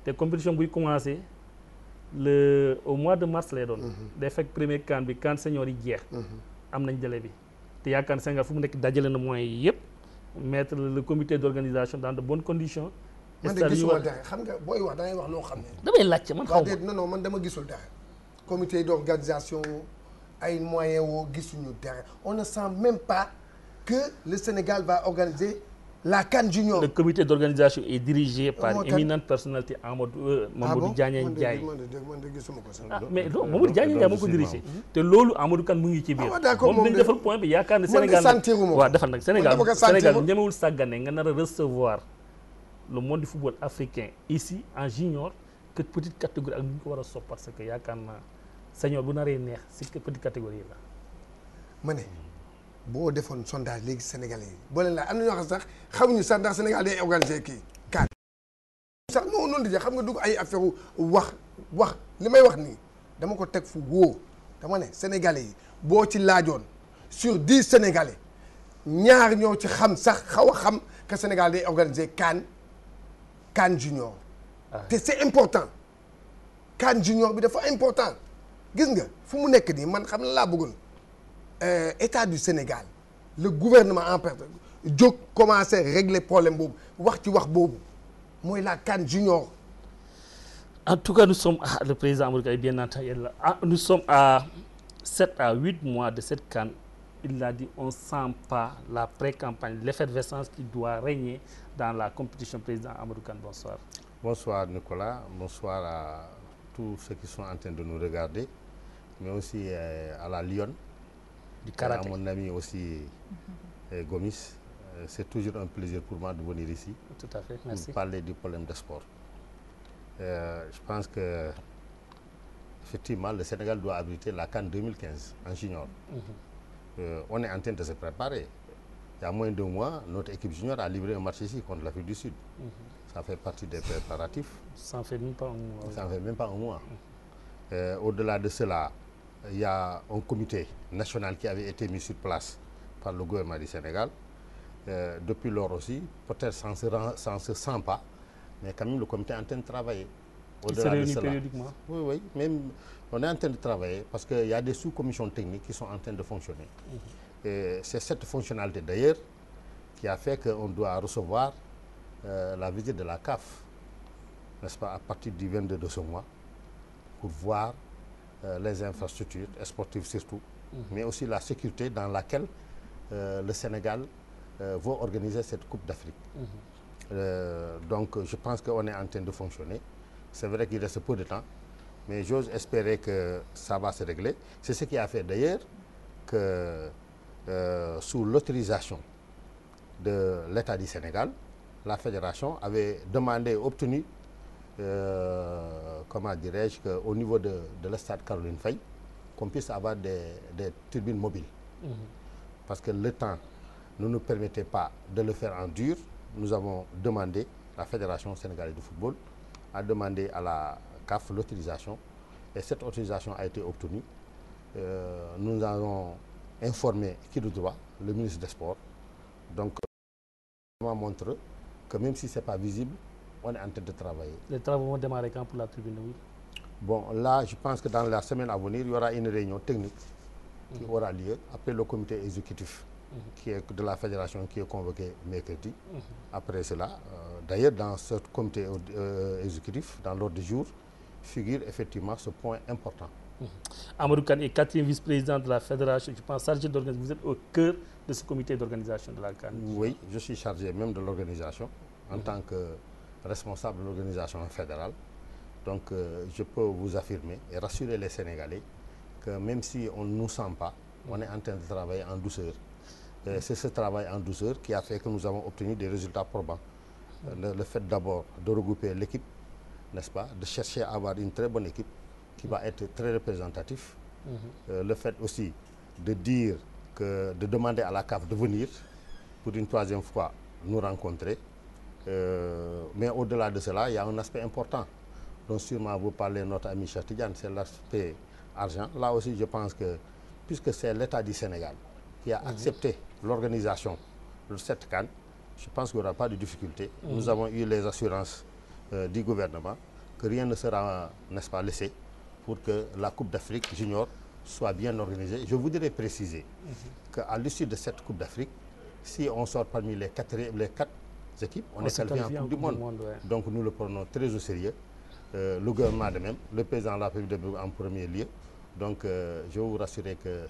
te compétition buy commencé au mois de mars lay doon. day fekk premier CAN bi CAN senior yi jeex. am nañ délai bi te yaakaar ne Sénégal fu mu nekk dajale na moyens yi yëpp mettre le comité d'organisation dans de bonnes conditions. man de gisuma dara xam nga booy wax da ngay wax loo xam ne. damay laajte man xaw ma non man dama gisul dara. comité d'organisation ay moyens woo gisuñu dara on ne sent même pas que le Sénégal va organiser la CAN Junior. Le comité d'organisation est dirigé par une éminente personnalité Mamadou Diagne Ndiaye. man de gisuma ko sax. mais non Mamadou Diagne Ndiaye moo ko dirigé. te loolu Amadou Kane mu ngi ci biir. moom dañ defal point bi yaakaar ne Sénégal waaw defal nag Sénégal ñemewul sàggane nga nar a recevoir le monde du football africain ici en junior que petite catégorie ak ñu ko war a sopp parce que yaakaar naa senior bu naree neex si petite catégorie la. ma ne boo defoon sondage léegi Sénégalais yi boo leen laaj am na ñoo xam sax xamuñu sax ndax Sénégal day organiser kii CAN sax noonu di xam nga dugg ay affaire wax li may wax nii dama ko teg fu wóor dama ne Sénégalais yi boo ci laajoon sur 10 Sénégalais ñaar ñoo ci xam sax xaw a xam que Sénégal day organiser CAN Junior. te c'est important CAN Junior bi dafa important gis nga fu mu nekk nii man xam na laa bëggoon état du Sénégal le gouvernement en personne jóg commencer régler problème boobu wax ci wax boobu mooy la CAN Junior. En tout cas, nous sommes le président américain est bien entendu là. Nous sommes à 7 à 8 mois de cette CAN. Il a dit on ne sent pas la pré-campagne, l'effervescence qui doit régner dans la compétition. Président Amadou Kane, bonsoir. Bonsoir Nicolas, bonsoir à tous ceux qui sont en train de nous regarder, mais aussi à la Lyon, du karaté. À mon ami aussi Gomis. C'est toujours un plaisir pour moi de venir ici. Tout à fait, merci. Pour parler du problème de sport. Je pense que effectivement le Sénégal doit abriter la CAN 2015 en junior. On est en train de se préparer. Il y a moins de 2 mois, notre équipe junior a livré un match ici contre l'Afrique du Sud. Ça fait partie des préparatifs. Ça ne fait même pas un mois. Ça ne fait même pas un mois. Au-delà de cela, il y a un comité national qui avait été mis sur place par le gouvernement du Sénégal. Depuis lors aussi, peut-être ça ne se sent pas, mais quand même le comité est en train de travailler. Il se réunit périodiquement. Oui, même on est en train de travailler parce qu'il y a des sous-commissions techniques qui sont en train de fonctionner. Et c'est cette fonctionnalité d'ailleurs qui a fait qu'on doit recevoir la visite de la CAF, n'est-ce pas, à partir du 22 de ce mois, pour voir les infrastructures sportives surtout, mais aussi la sécurité dans laquelle le Sénégal va organiser cette Coupe d'Afrique. Donc je pense qu'on est en train de fonctionner. C'est vrai qu'il reste peu de temps, mais j'ose espérer que ça va se régler. C'est ce qui a fait d'ailleurs que sous l'autorisation de l'État du Sénégal, la fédération avait demandé, obtenu, comment dirais-je, qu'au niveau de le stade Caroline Faye, qu'on puisse avoir des tribunes mobiles. Parce que le temps ne nous permettait pas de le faire en dur. Nous avons demandé, la Fédération sénégalaise de football a demandé à la CAF l'autorisation et cette autorisation a été obtenue. Nous avons informé qui de droit, le ministre des Sports. Donc, on montre que même si ce n'est pas visible, on est en train de travailler. Les travaux vont démarrer quand pour la tribune? Bon, là, je pense que dans la semaine à venir, il y aura une réunion technique qui aura lieu après le comité exécutif qui est de la fédération qui est convoqué mercredi. Après cela, d'ailleurs dans ce comité exécutif, dans l'ordre du jour, figure effectivement ce point important. Amadou Kane est 4e vice-président de la fédération, je pense chargé d'organisation. Vous êtes au cœur de ce comité d'organisation de la CAN. Oui, je suis chargé même de l'organisation en tant que responsable de l'organisation fédérale. Donc je peux vous affirmer et rassurer les Sénégalais que même si on ne nous sent pas, on est en train de travailler en douceur. C'est ce travail en douceur qui a fait que nous avons obtenu des résultats probants. Le fait d'abord de regrouper l'équipe, n'est-ce pas, de chercher à avoir une très bonne équipe qui va être très représentatif. Le fait aussi de dire que, de demander à la CAF de venir pour une 3e fois nous rencontrer. Mais au-delà de cela, il y a un aspect important dont sûrement vous parlez notre ami Cheikh Tidiane, c'est l'aspect argent. Là aussi, je pense que puisque c'est l'État du Sénégal qui a accepté l'organisation de cette CAN, je pense qu'il n'y aura pas de difficulté. Nous avons eu les assurances du gouvernement que rien ne sera, n'est-ce pas, laissé pour que la Coupe d'Afrique junior soit bien organisée. Je voudrais préciser qu'à l'issue de cette Coupe d'Afrique, si on sort parmi les 4 équipes, on est qualifié en Coupe du Monde. Donc nous le prenons très au sérieux. Le gouvernement de même, le président de la République en premier lieu. Donc je veux vous rassurer que